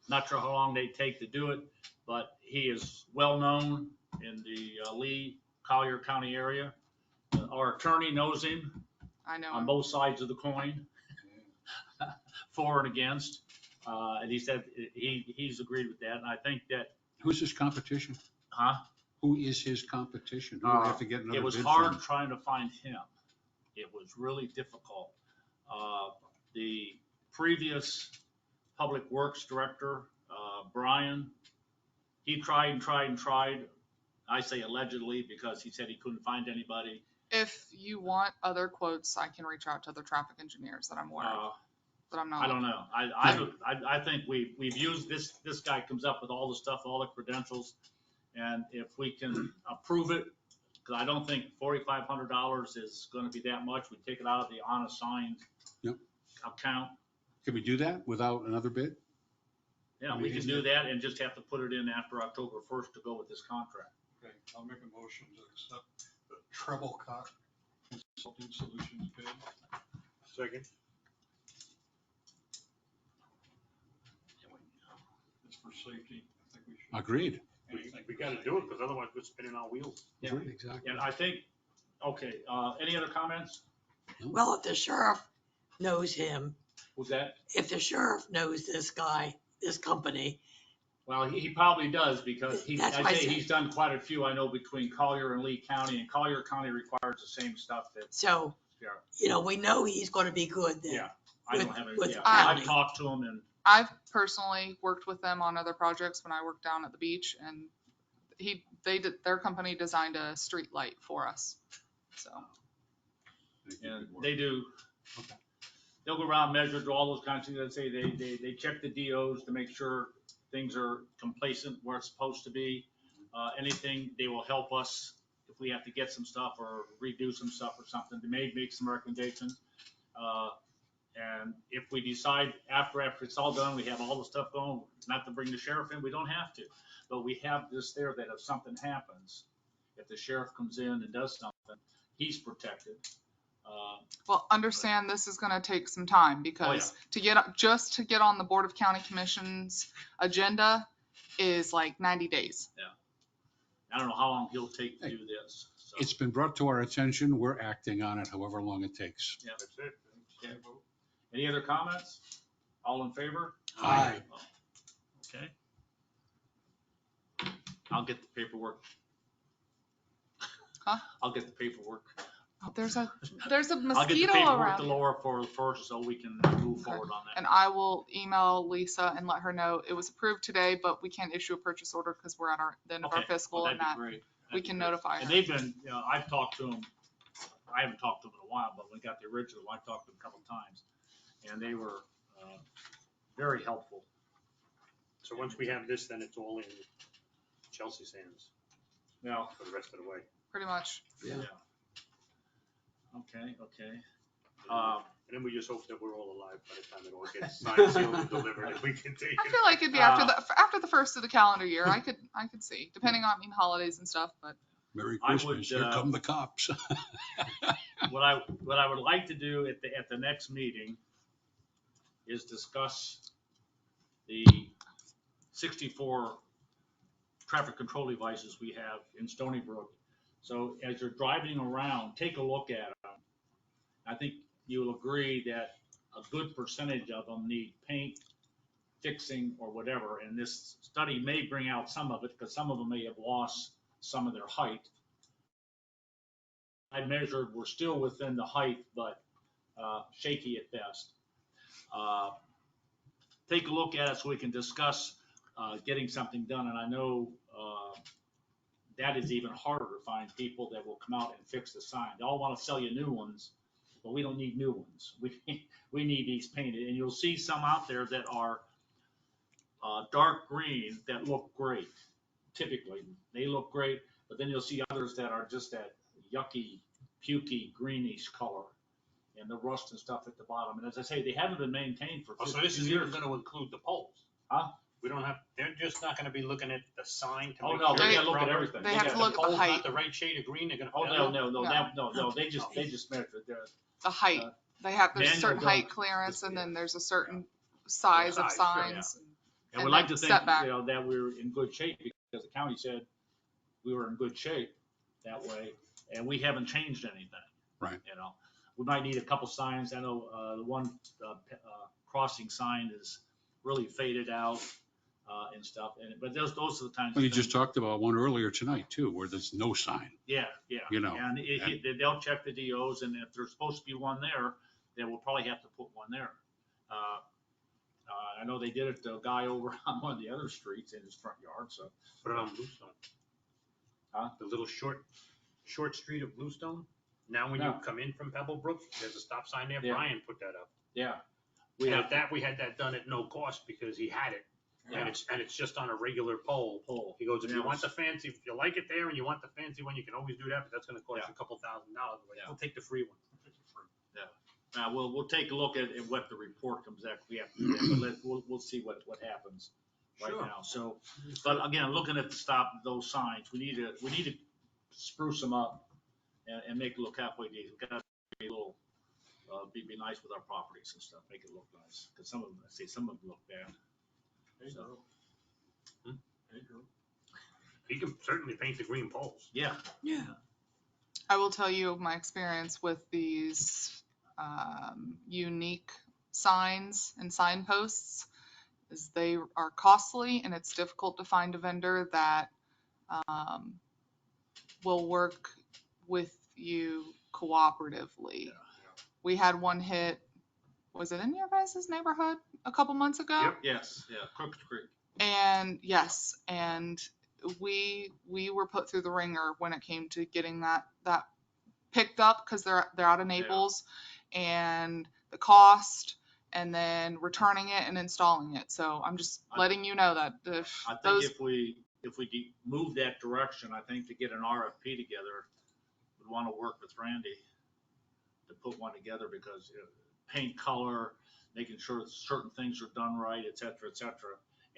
Not sure how long they take to do it, but he is well-known in the Lee, Collier County area. Our attorney knows him I know on him. both sides of the coin, for and against. And he said he's agreed with that, and I think that, Who's his competition? huh? Who is his competition? Who do we have to get another It was bid hard from? trying to find him. It was really difficult. The previous Public Works Director, Brian, he tried and tried and tried. I say allegedly because he said he couldn't find anybody. If you want other quotes, I can reach out to other traffic engineers that I'm aware of, but I'm not. I don't know. I think we've used this guy comes up with all the stuff, all the credentials. And if we can approve it, because I don't think $4,500 is going to be that much. We take it out of the unassigned Yep. account. Can we do that without another bid? Yeah, I mean, we can isn't do it- that and just have to put it in after October 1st to go with this contract. Okay, I'll make a motion to accept the Treble Cock Consulting Solutions bid. Second. It's for safety. I think we should. Agreed. We gotta do it, because otherwise we're spinning our wheels. Yeah. Exactly. And I think, okay, any other comments? Well, if the sheriff knows him, Was that? if the sheriff knows this guy, this company, Well, he probably does because That's what I I say said. he's done quite a few, I know, between Collier and Lee County, and Collier County requires the same stuff that, so, yeah, we know he's gonna be good then. yeah. I don't have any, with yeah, the I've county. talked to him and, I've personally worked with them on other projects when I worked down at the beach, and their company designed a street light for us. So and they do, they'll go around, measure, do all those kinds of things. They say they check the DOs to make sure things are complacent where it's supposed to be. Anything, they will help us if we have to get some stuff or redo some stuff or something. They may make some recommendations. And if we decide after it's all done, we have all the stuff going, not to bring the sheriff in, we don't have to. But we have this there that if something happens, if the sheriff comes in and does something, he's protected. well, understand this is gonna take some time because to get on the Board of County Commissions agenda is like 90 days. I don't know how long he'll take to do this. So, It's been brought to our attention. We're acting on it, however long it takes. yeah. That's it. Yeah. Any other comments? All in favor? Aye. Okay. I'll get the paperwork. Huh? I'll get the paperwork. Oh, there's a I'll get the mosquito paperwork around to here. Laura for first so we can move Okay. forward on that. And I will email Lisa and let her know it was approved today, but we can't issue a purchase order because we're at the end of our Okay. fiscal Well, and that'd that be great. we That'd be can great. notify And her. they've been, I've talked to them, I haven't talked to them in a while, but we got the original, I talked to them a couple times. And they were very helpful. So once we have this, then it's all in Chelsea's hands Now, for the rest of the way. Pretty much. Yeah. okay. And then we just hope that we're all alive by the time it all gets signed, sealed, and delivered, and we can take I it. feel like it'd be after the first of the calendar year. I could see, depending on holidays and stuff, but Merry I would, Christmas. Here come the cops. What I would like to do at the next meeting is discuss the 64 traffic control devices we have in Stoneybrook. So as you're driving around, take a look at them. I think you'll agree that a good percentage of them need paint, fixing, or whatever. And this study may bring out some of it because some of them may have lost some of their height. I measured, we're still within the height, but shaky at best. Take a look at it so we can discuss getting something done. And I know that is even harder to find people that will come out and fix the sign. They all want to sell you new ones, but we don't need new ones. We need these painted. And you'll see some out there that are dark green that look great. Typically, they look great, but then you'll see others that are just that yucky, pukey, greenish color, and the rust and stuff at the bottom. And as I say, they haven't been maintained for Oh, 50 so this is years. even gonna include the poles? Huh? We don't have, they're just not gonna be looking at the sign to Oh, make no, sure they They- gotta look at proper- everything. They They have to gotta- look at the pole's height. not the right shade of green, they're gonna. Oh, no, No. they just measure it. The height. There's a Manual certain height don't- clearance, just- and then there's a certain size of Size, sure, signs. And we'd and like then to think, setback. you know, that we're in good shape because the county said we were in good shape that way, and we haven't changed anything. Right. You know, we might need a couple signs. I know, the one, crossing sign is really faded out, and stuff, but those are the times. Well, you just talked about one earlier tonight too, where there's no sign. Yeah, You know, and they'll check the DOs, and if there's supposed to be one there, then we'll probably have to put one there. I know they did it to a guy over on one of the other streets in his front yard, so. Put it on Bluestone. Huh? The little short street of Bluestone. Now when you No. come in from Pebblebrook, there's a stop sign there. Yeah. Brian put that up. Yeah. We had that done at no cost because he had it. Yeah. And it's just on a regular pole. Pole. He goes, if Yeah, you it want was- the fancy, if you like it there and you want the fancy one, you can always do that, but that's gonna cost Yeah. you a couple $1,000s. Yeah. We'll take the free one. We'll take a look at what the report comes back. We have to do that, but we'll see what happens right Sure. now. So, but again, looking at those signs, we need to spruce them up and make it look halfway decent. We gotta be a little, be nice with our properties and stuff, make it look nice, because some of them look bad. So, He can certainly paint the green poles. yeah, Yeah. I will tell you my experience with these unique signs and signposts is they are costly, and it's difficult to find a vendor that will work with you cooperatively. We had one hit, was it in your guys' neighborhood a couple months ago? Yep. yes, yeah, Crooks Creek. And yes, and we were put through the ringer when it came to getting that picked up, because they're out of Naples, and the cost, and then returning it and installing it. So I'm just letting you know that if I think those, if we move that direction, I think to get an RFP together, we'd want to work with Randy to put one together, because paint color, making sure certain things are done right, et cetera,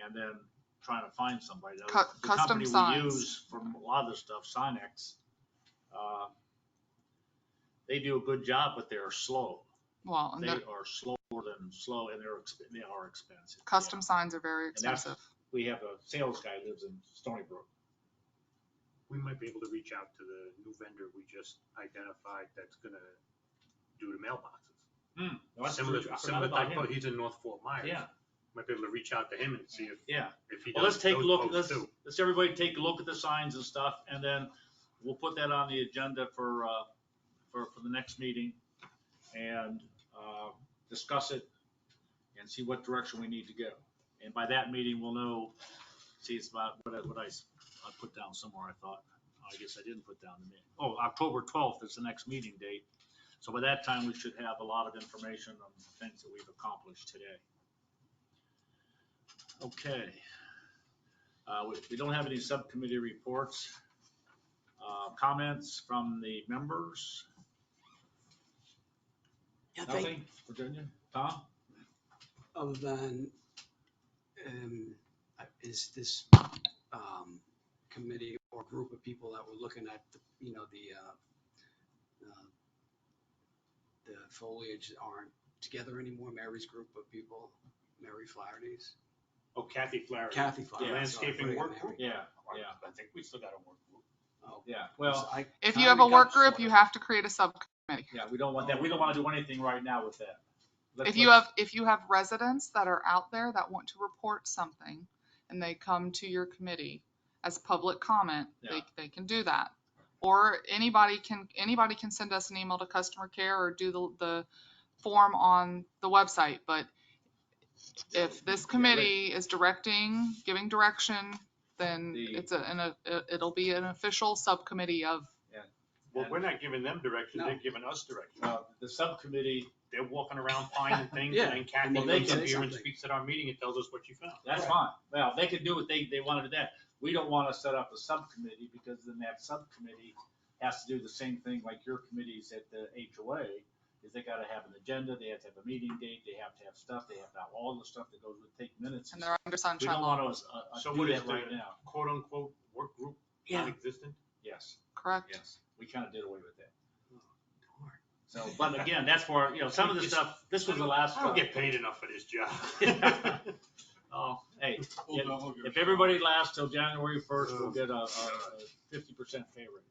and then trying to find somebody. The custom company signs. we use for a lot of the stuff, Sinex, they do a good job, but they're slow. well, and They the are slower than slow, and they are expensive. custom signs are very And that's- expensive. We have a sales guy lives in Stoneybrook. We might be able to reach out to the new vendor we just identified that's gonna do the mailboxes. Well, that's Similar, true. I forgot similar about type, him. he's in North Fort Myers. Yeah, Might be able to reach out to him and see yeah. if he Well, does let's take a those look, posts too. let's everybody take a look at the signs and stuff, and then we'll put that on the agenda for the next meeting, and, discuss it and see what direction we need to go. And by that meeting, we'll know, see, it's about what I put down somewhere, I thought. I guess I didn't put down the meeting. Oh, October 12th is the next meeting date. So by that time, we should have a lot of information on the things that we've accomplished today. Okay. We don't have any subcommittee reports. Comments from the members? I think Nothing? Virginia? Tom? Other than, is this committee or group of people that were looking at, the foliage aren't together anymore, Mary's group of people, Mary Flaherty's? Oh, Kathy Flaherty. Kathy Flaherty. Landscaping work group? Yeah, yeah, I think we still got a work group. Oh, yeah. Well, If you have a work group, you have to create a subcommittee. yeah, we don't want that. We don't want to do anything right now with that. If you have residents that are out there that want to report something, and they come to your committee as public comment, Yeah. they can do that. Or anybody can send us an email to customer care or do the form on the website. But if this committee is giving direction, then it'll be an official subcommittee of. Well, we're not giving them direction, they're giving us direction. The subcommittee they're walking around finding things, Yeah, and then Kathy well, they comes can up say here and something. speaks at our meeting and tells us what she found. That's Right. fine. Well, they could do what they want to do that. We don't want to set up a subcommittee because then that subcommittee has to do the same thing like your committees at the HOA, is they got to have an agenda, they have to have a meeting date, they have to have stuff, they have to have all the stuff that goes with take minutes. And they're under We sunshine don't law. want to So do what is that right the now. quote unquote work group Yeah. non-existent? Yes, Correct. yes. We kind of did away with that. Darn. So, but again, that's for, some of the stuff, this was the last. I don't get paid enough for this job. Oh, hey, Hold on, hold if your- everybody lasts till January 1st, we'll get a 50% pay raise.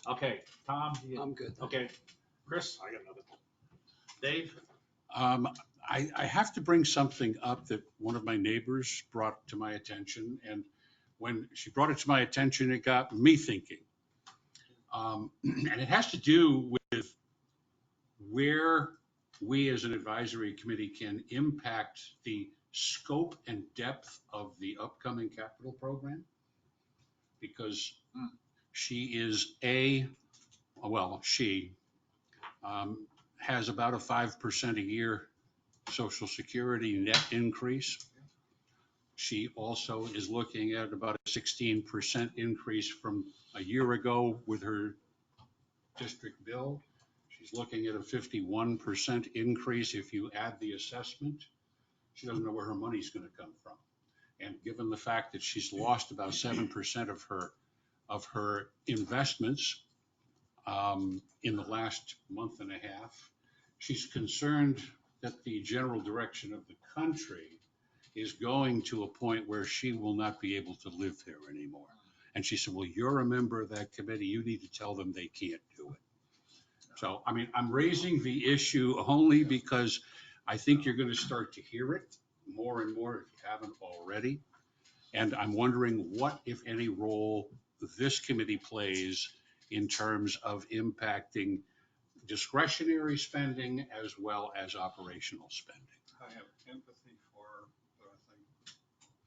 Okay, Tom? I'm good. Okay, Chris, I got nothing. Dave? I have to bring something up that one of my neighbors brought to my attention, and when she brought it to my attention, it got me thinking. And it has to do with where we as an advisory committee can impact the scope and depth of the upcoming capital program. Because she is she has about a 5% a year Social Security net increase. She also is looking at about a 16% increase from a year ago with her district bill. She's looking at a 51% increase if you add the assessment. She doesn't know where her money's going to come from. And given the fact that she's lost about 7% of her investments in the last month and a half, she's concerned that the general direction of the country is going to a point where she will not be able to live there anymore. And she said, well, you're a member of that committee. You need to tell them they can't do it. So, I mean, I'm raising the issue only because I think you're going to start to hear it more and more if you haven't already. And I'm wondering what, if any, role this committee plays in terms of impacting discretionary spending as well as operational spending. I have empathy for her, but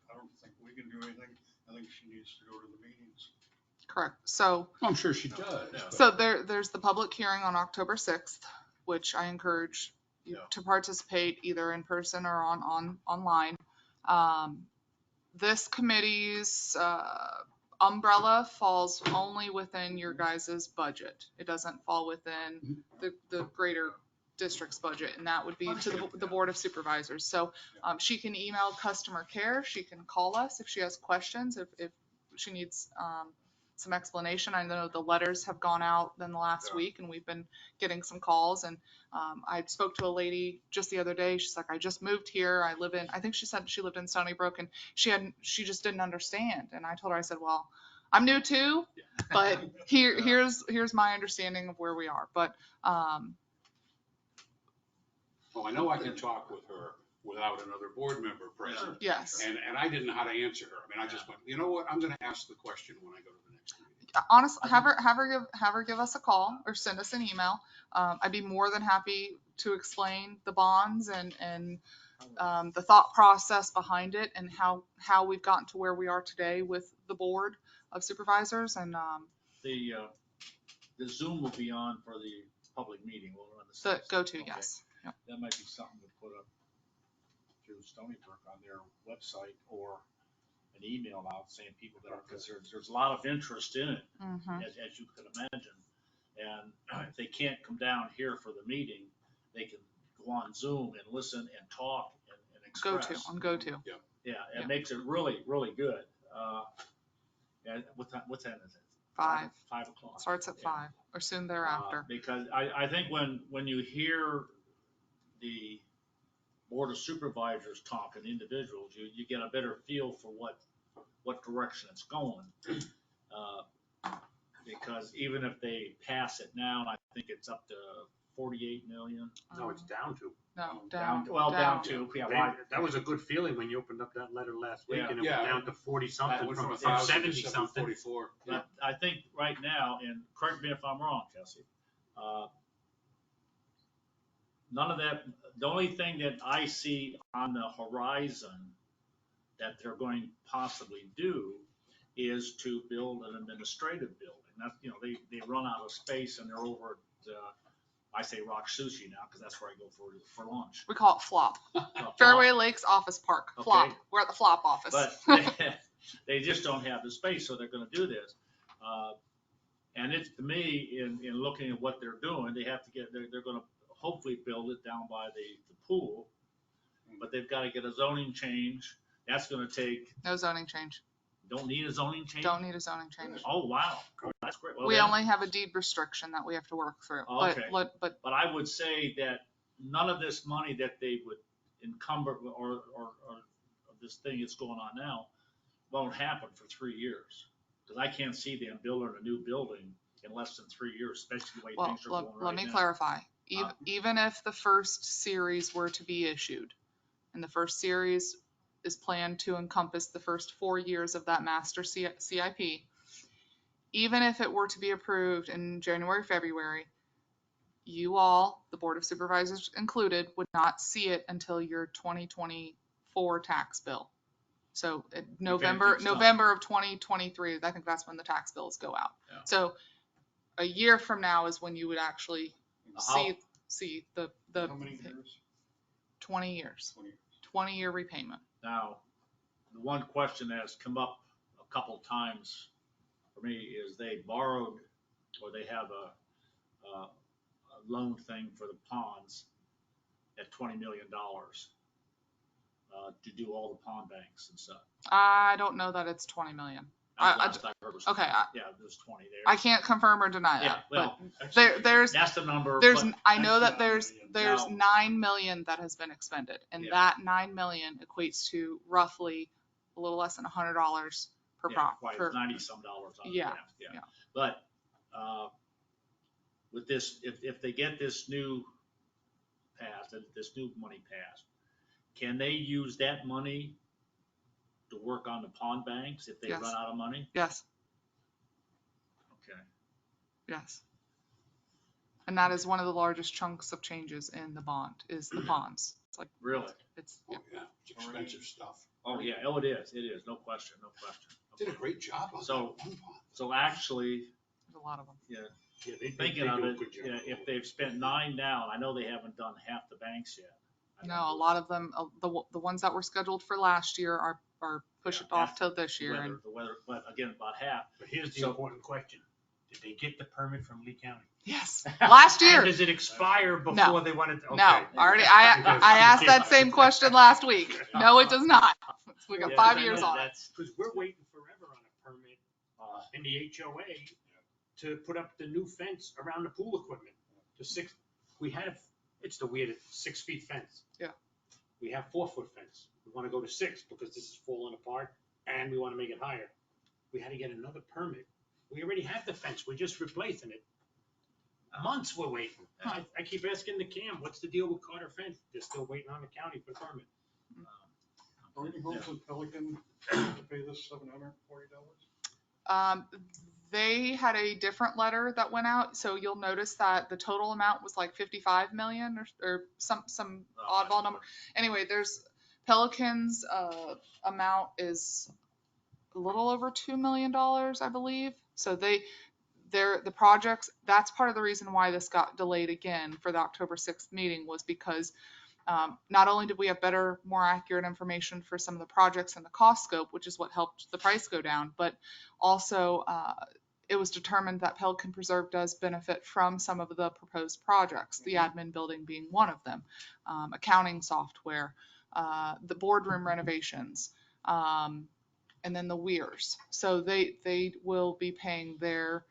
I don't think we can do anything. I think she needs to go to the meetings. Correct. So, I'm sure she does. so there's the public hearing on October 6th, which I encourage you to participate either in person or online. This committee's umbrella falls only within your guys' budget. It doesn't fall within the greater district's budget, and that would be to the Board of Supervisors. So she can email customer care, she can call us if she has questions, if she needs some explanation. I know the letters have gone out in the last week, and we've been getting some calls. And I spoke to a lady just the other day. She's like, I just moved here. I think she said she lived in Stoneybrook, and she just didn't understand. And I told her, I said, well, I'm new too, but here's my understanding of where we are. But Well, I know I can talk with her without another board member present. yes, And I didn't know how to answer her. I mean, I just went, you know what, I'm gonna ask the question when I go to the next meeting. honestly, have her give us a call or send us an email. I'd be more than happy to explain the bonds and the thought process behind it and how we've gotten to where we are today with the Board of Supervisors. And The Zoom will be on for the public meeting. We'll run the. the go-to, Okay. yes. Yep. That might be something to put up through Stoneybrook on their website or an email out saying people that are, because there's a lot of interest in it, Mhm. as you could imagine. And if they can't come down here for the meeting, they can go on Zoom and listen and talk and express. Go-to. Yeah, Yeah. it makes it really, really good. And what time is it? 5. 5 o'clock. Starts at Yeah. 5 or soon thereafter. Because I think when you hear the Board of Supervisors talking, individuals, you get a better feel for what direction it's going. Because even if they pass it now, I think it's up to 48 million. No, it's down to. No, Down down. to, yeah, That was a good feeling when you opened up that letter last week, Yeah. and it Yeah. went down to 40 something Went from 1,000 to 70 something. 744. But I think right now, and correct me if I'm wrong, Jesse, none of that, the only thing that I see on the horizon that they're going to possibly do is to build an administrative building. That's, they run out of space and they're over at I say Rock Sushi now, because that's where I go for lunch. We call it Flop. Flop. Fairway Lakes Office Park. Okay. Flop. We're at the Flop office. But they just don't have the space, so they're gonna do this. And it's, to me, in looking at what they're doing, they have to get, they're gonna hopefully build it down by the pool, but they've gotta get a zoning change. That's gonna take, No zoning change. don't need a zoning change? Don't need a zoning change. Oh, wow. That's great. Well, We then- only have a deed restriction that we have to work through. Oh, okay. But But I would say that none of this money that they would encumber or this thing that's going on now won't happen for 3 years. Because I can't see them building a new building in less than 3 years, especially the way well, things are going right now. let me clarify. Even if the first series were to be issued, and the first series is planned to encompass the first 4 years of that master CIP, even if it were to be approved in January, February, you all, the Board of Supervisors included, would not see it until your 2024 tax bill. So November of 2023, I think that's when the tax bills go out. Yeah. So a year from now is when you would actually How- see the How many years? 20 years, 20 years. 20-year repayment. Now, the one question that has come up a couple times for me is they borrowed, or they have a loan thing for the ponds at $20 million to do all the pond banks and stuff. I don't know that it's 20 million. That's the last I heard was okay, 20. Yeah, there's 20 there. I can't confirm or deny Yeah, that. well, But there's that's the number. There's, but I know that's that not there's million. 9 million that has been expended, and Yeah. that 9 million equates to roughly a little less than $100 per yeah, prop. quite per- 90 some dollars on it. Yeah, Yeah. yeah. But with this, if they get this new passed, this new money passed, can they use that money to work on the pond banks if they Yes. run out of money? Yes, Okay. yes. And that is one of the largest chunks of changes in the bond is the ponds. It's like Really? it's Oh, yeah, it's expensive stuff. Oh, yeah. Oh, it is. It is. No question. No question. Did a great job on that So- one pond. So actually, there's a lot of them. yeah, Yeah, they thinking do of a it, good job. yeah, if they've spent 9 now, I know they haven't done half the banks yet. I No, know. a lot of them, the ones that were scheduled for last year are pushed Yeah, off that's till this year. And The weather, but again, about half. But here's the So- important question. Did they get the permit from Lee County? yes, last And year. does it expire No. before they wanted to? No, Okay. already. Because I asked you that did. same question last week. No, it does not. We got Yeah, 5 I years know on it. that's- Because we're waiting forever on a permit in the HOA to put up the new fence around the pool equipment. It's the weirdest 6 feet fence. Yeah. We have 4-foot fence. We want to go to 6 because this is falling apart and we want to make it higher. We had to get another permit. We already have the fence. We're just replacing it. Months we're waiting. I keep asking the CAM, what's the deal with Carter Fence? They're still waiting on the county for permit. Are any homes in Pelican to pay this $740? They had a different letter that went out, so you'll notice that the total amount was like 55 million or some oddball number. Anyway, there's Pelican's amount is a little over $2 million, I believe. So the projects, that's part of the reason why this got delayed again for the October 6th meeting was because not only did we have better, more accurate information for some of the projects and the cost scope, which is what helped the price go down, but also it was determined that Pelican Preserve does benefit from some of the proposed projects, the admin building being one of them, accounting software, the boardroom renovations, and then the weirs. So they will be paying their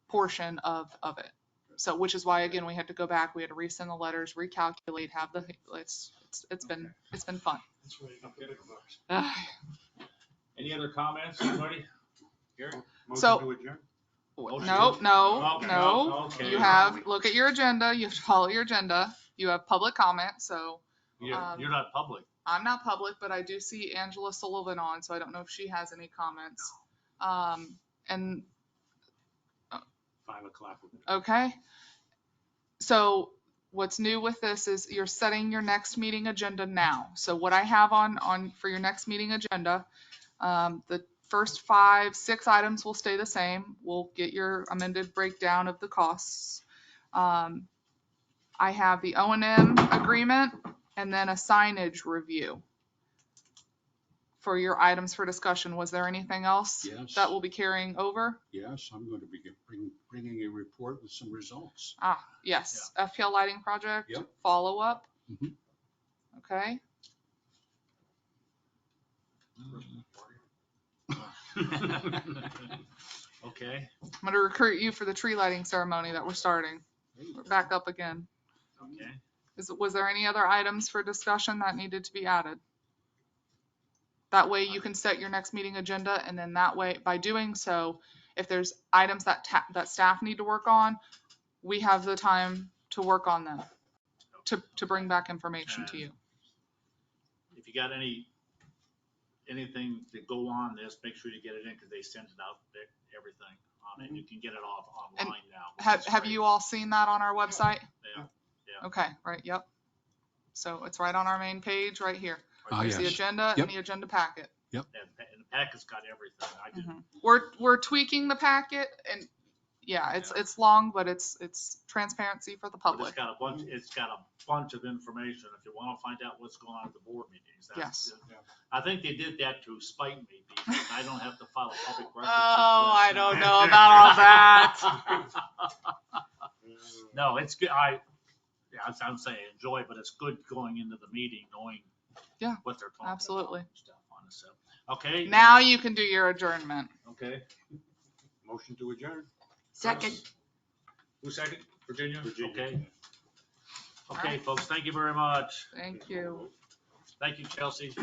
portion of it. So, which is why, again, we had to go back, we had to resend the letters, recalculate, it's been fun. That's right, up the big bucks. Any other comments, anybody? Gary? So- Motion to adjourn? No. Okay. You have, look at your agenda, you have to follow your agenda. You have public comment, so You're not public. I'm not public, but I do see Angela Sullivan on, so I don't know if she has any comments. And 5 o'clock. okay. So what's new with this is you're setting your next meeting agenda now. So what I have on for your next meeting agenda, the first 5, 6 items will stay the same. We'll get your amended breakdown of the costs. I have the O&M agreement and then a signage review for your items for discussion. Was there anything else Yes. that we'll be carrying over? Yes, I'm going to be bringing a report with some results. Yes, FPL lighting project, Yep. follow-up. Mhm. Okay, Okay, I'm gonna recruit you for the tree lighting ceremony that we're starting. We're back up again. okay. Was there any other items for discussion that needed to be added? That way you can set your next meeting agenda, and then that way, by doing so, if there's items that that staff need to work on, we have the time to work on them, to bring back information to you. If you got anything to go on this, make sure you get it in, because they send it out, everything on it. You can get it off online now. Have you all seen that on our website? Yeah. Okay, right, yep. So it's right on our main page, right here. There's the Yes. agenda Yep. and the agenda packet. And the packet's got everything. I didn't. We're tweaking the packet, and it's long, but it's transparency for the But public. it's got a bunch of information if you want to find out what's going on at the board meetings. Yes. I think they did that to spite me, because I don't have to file a public records. Oh, I request don't now. know about all that. No, it's good. As I'm saying, enjoy it, but it's good going into the meeting, knowing Yeah, what they're talking absolutely. about and stuff on it. So, okay. Now you can do your adjournment. Okay. Motion to adjourn. Second. Who's second? Virginia? Virginia. Okay. Okay, Alright. folks, thank you very much. Thank you. Thank you, Chelsea.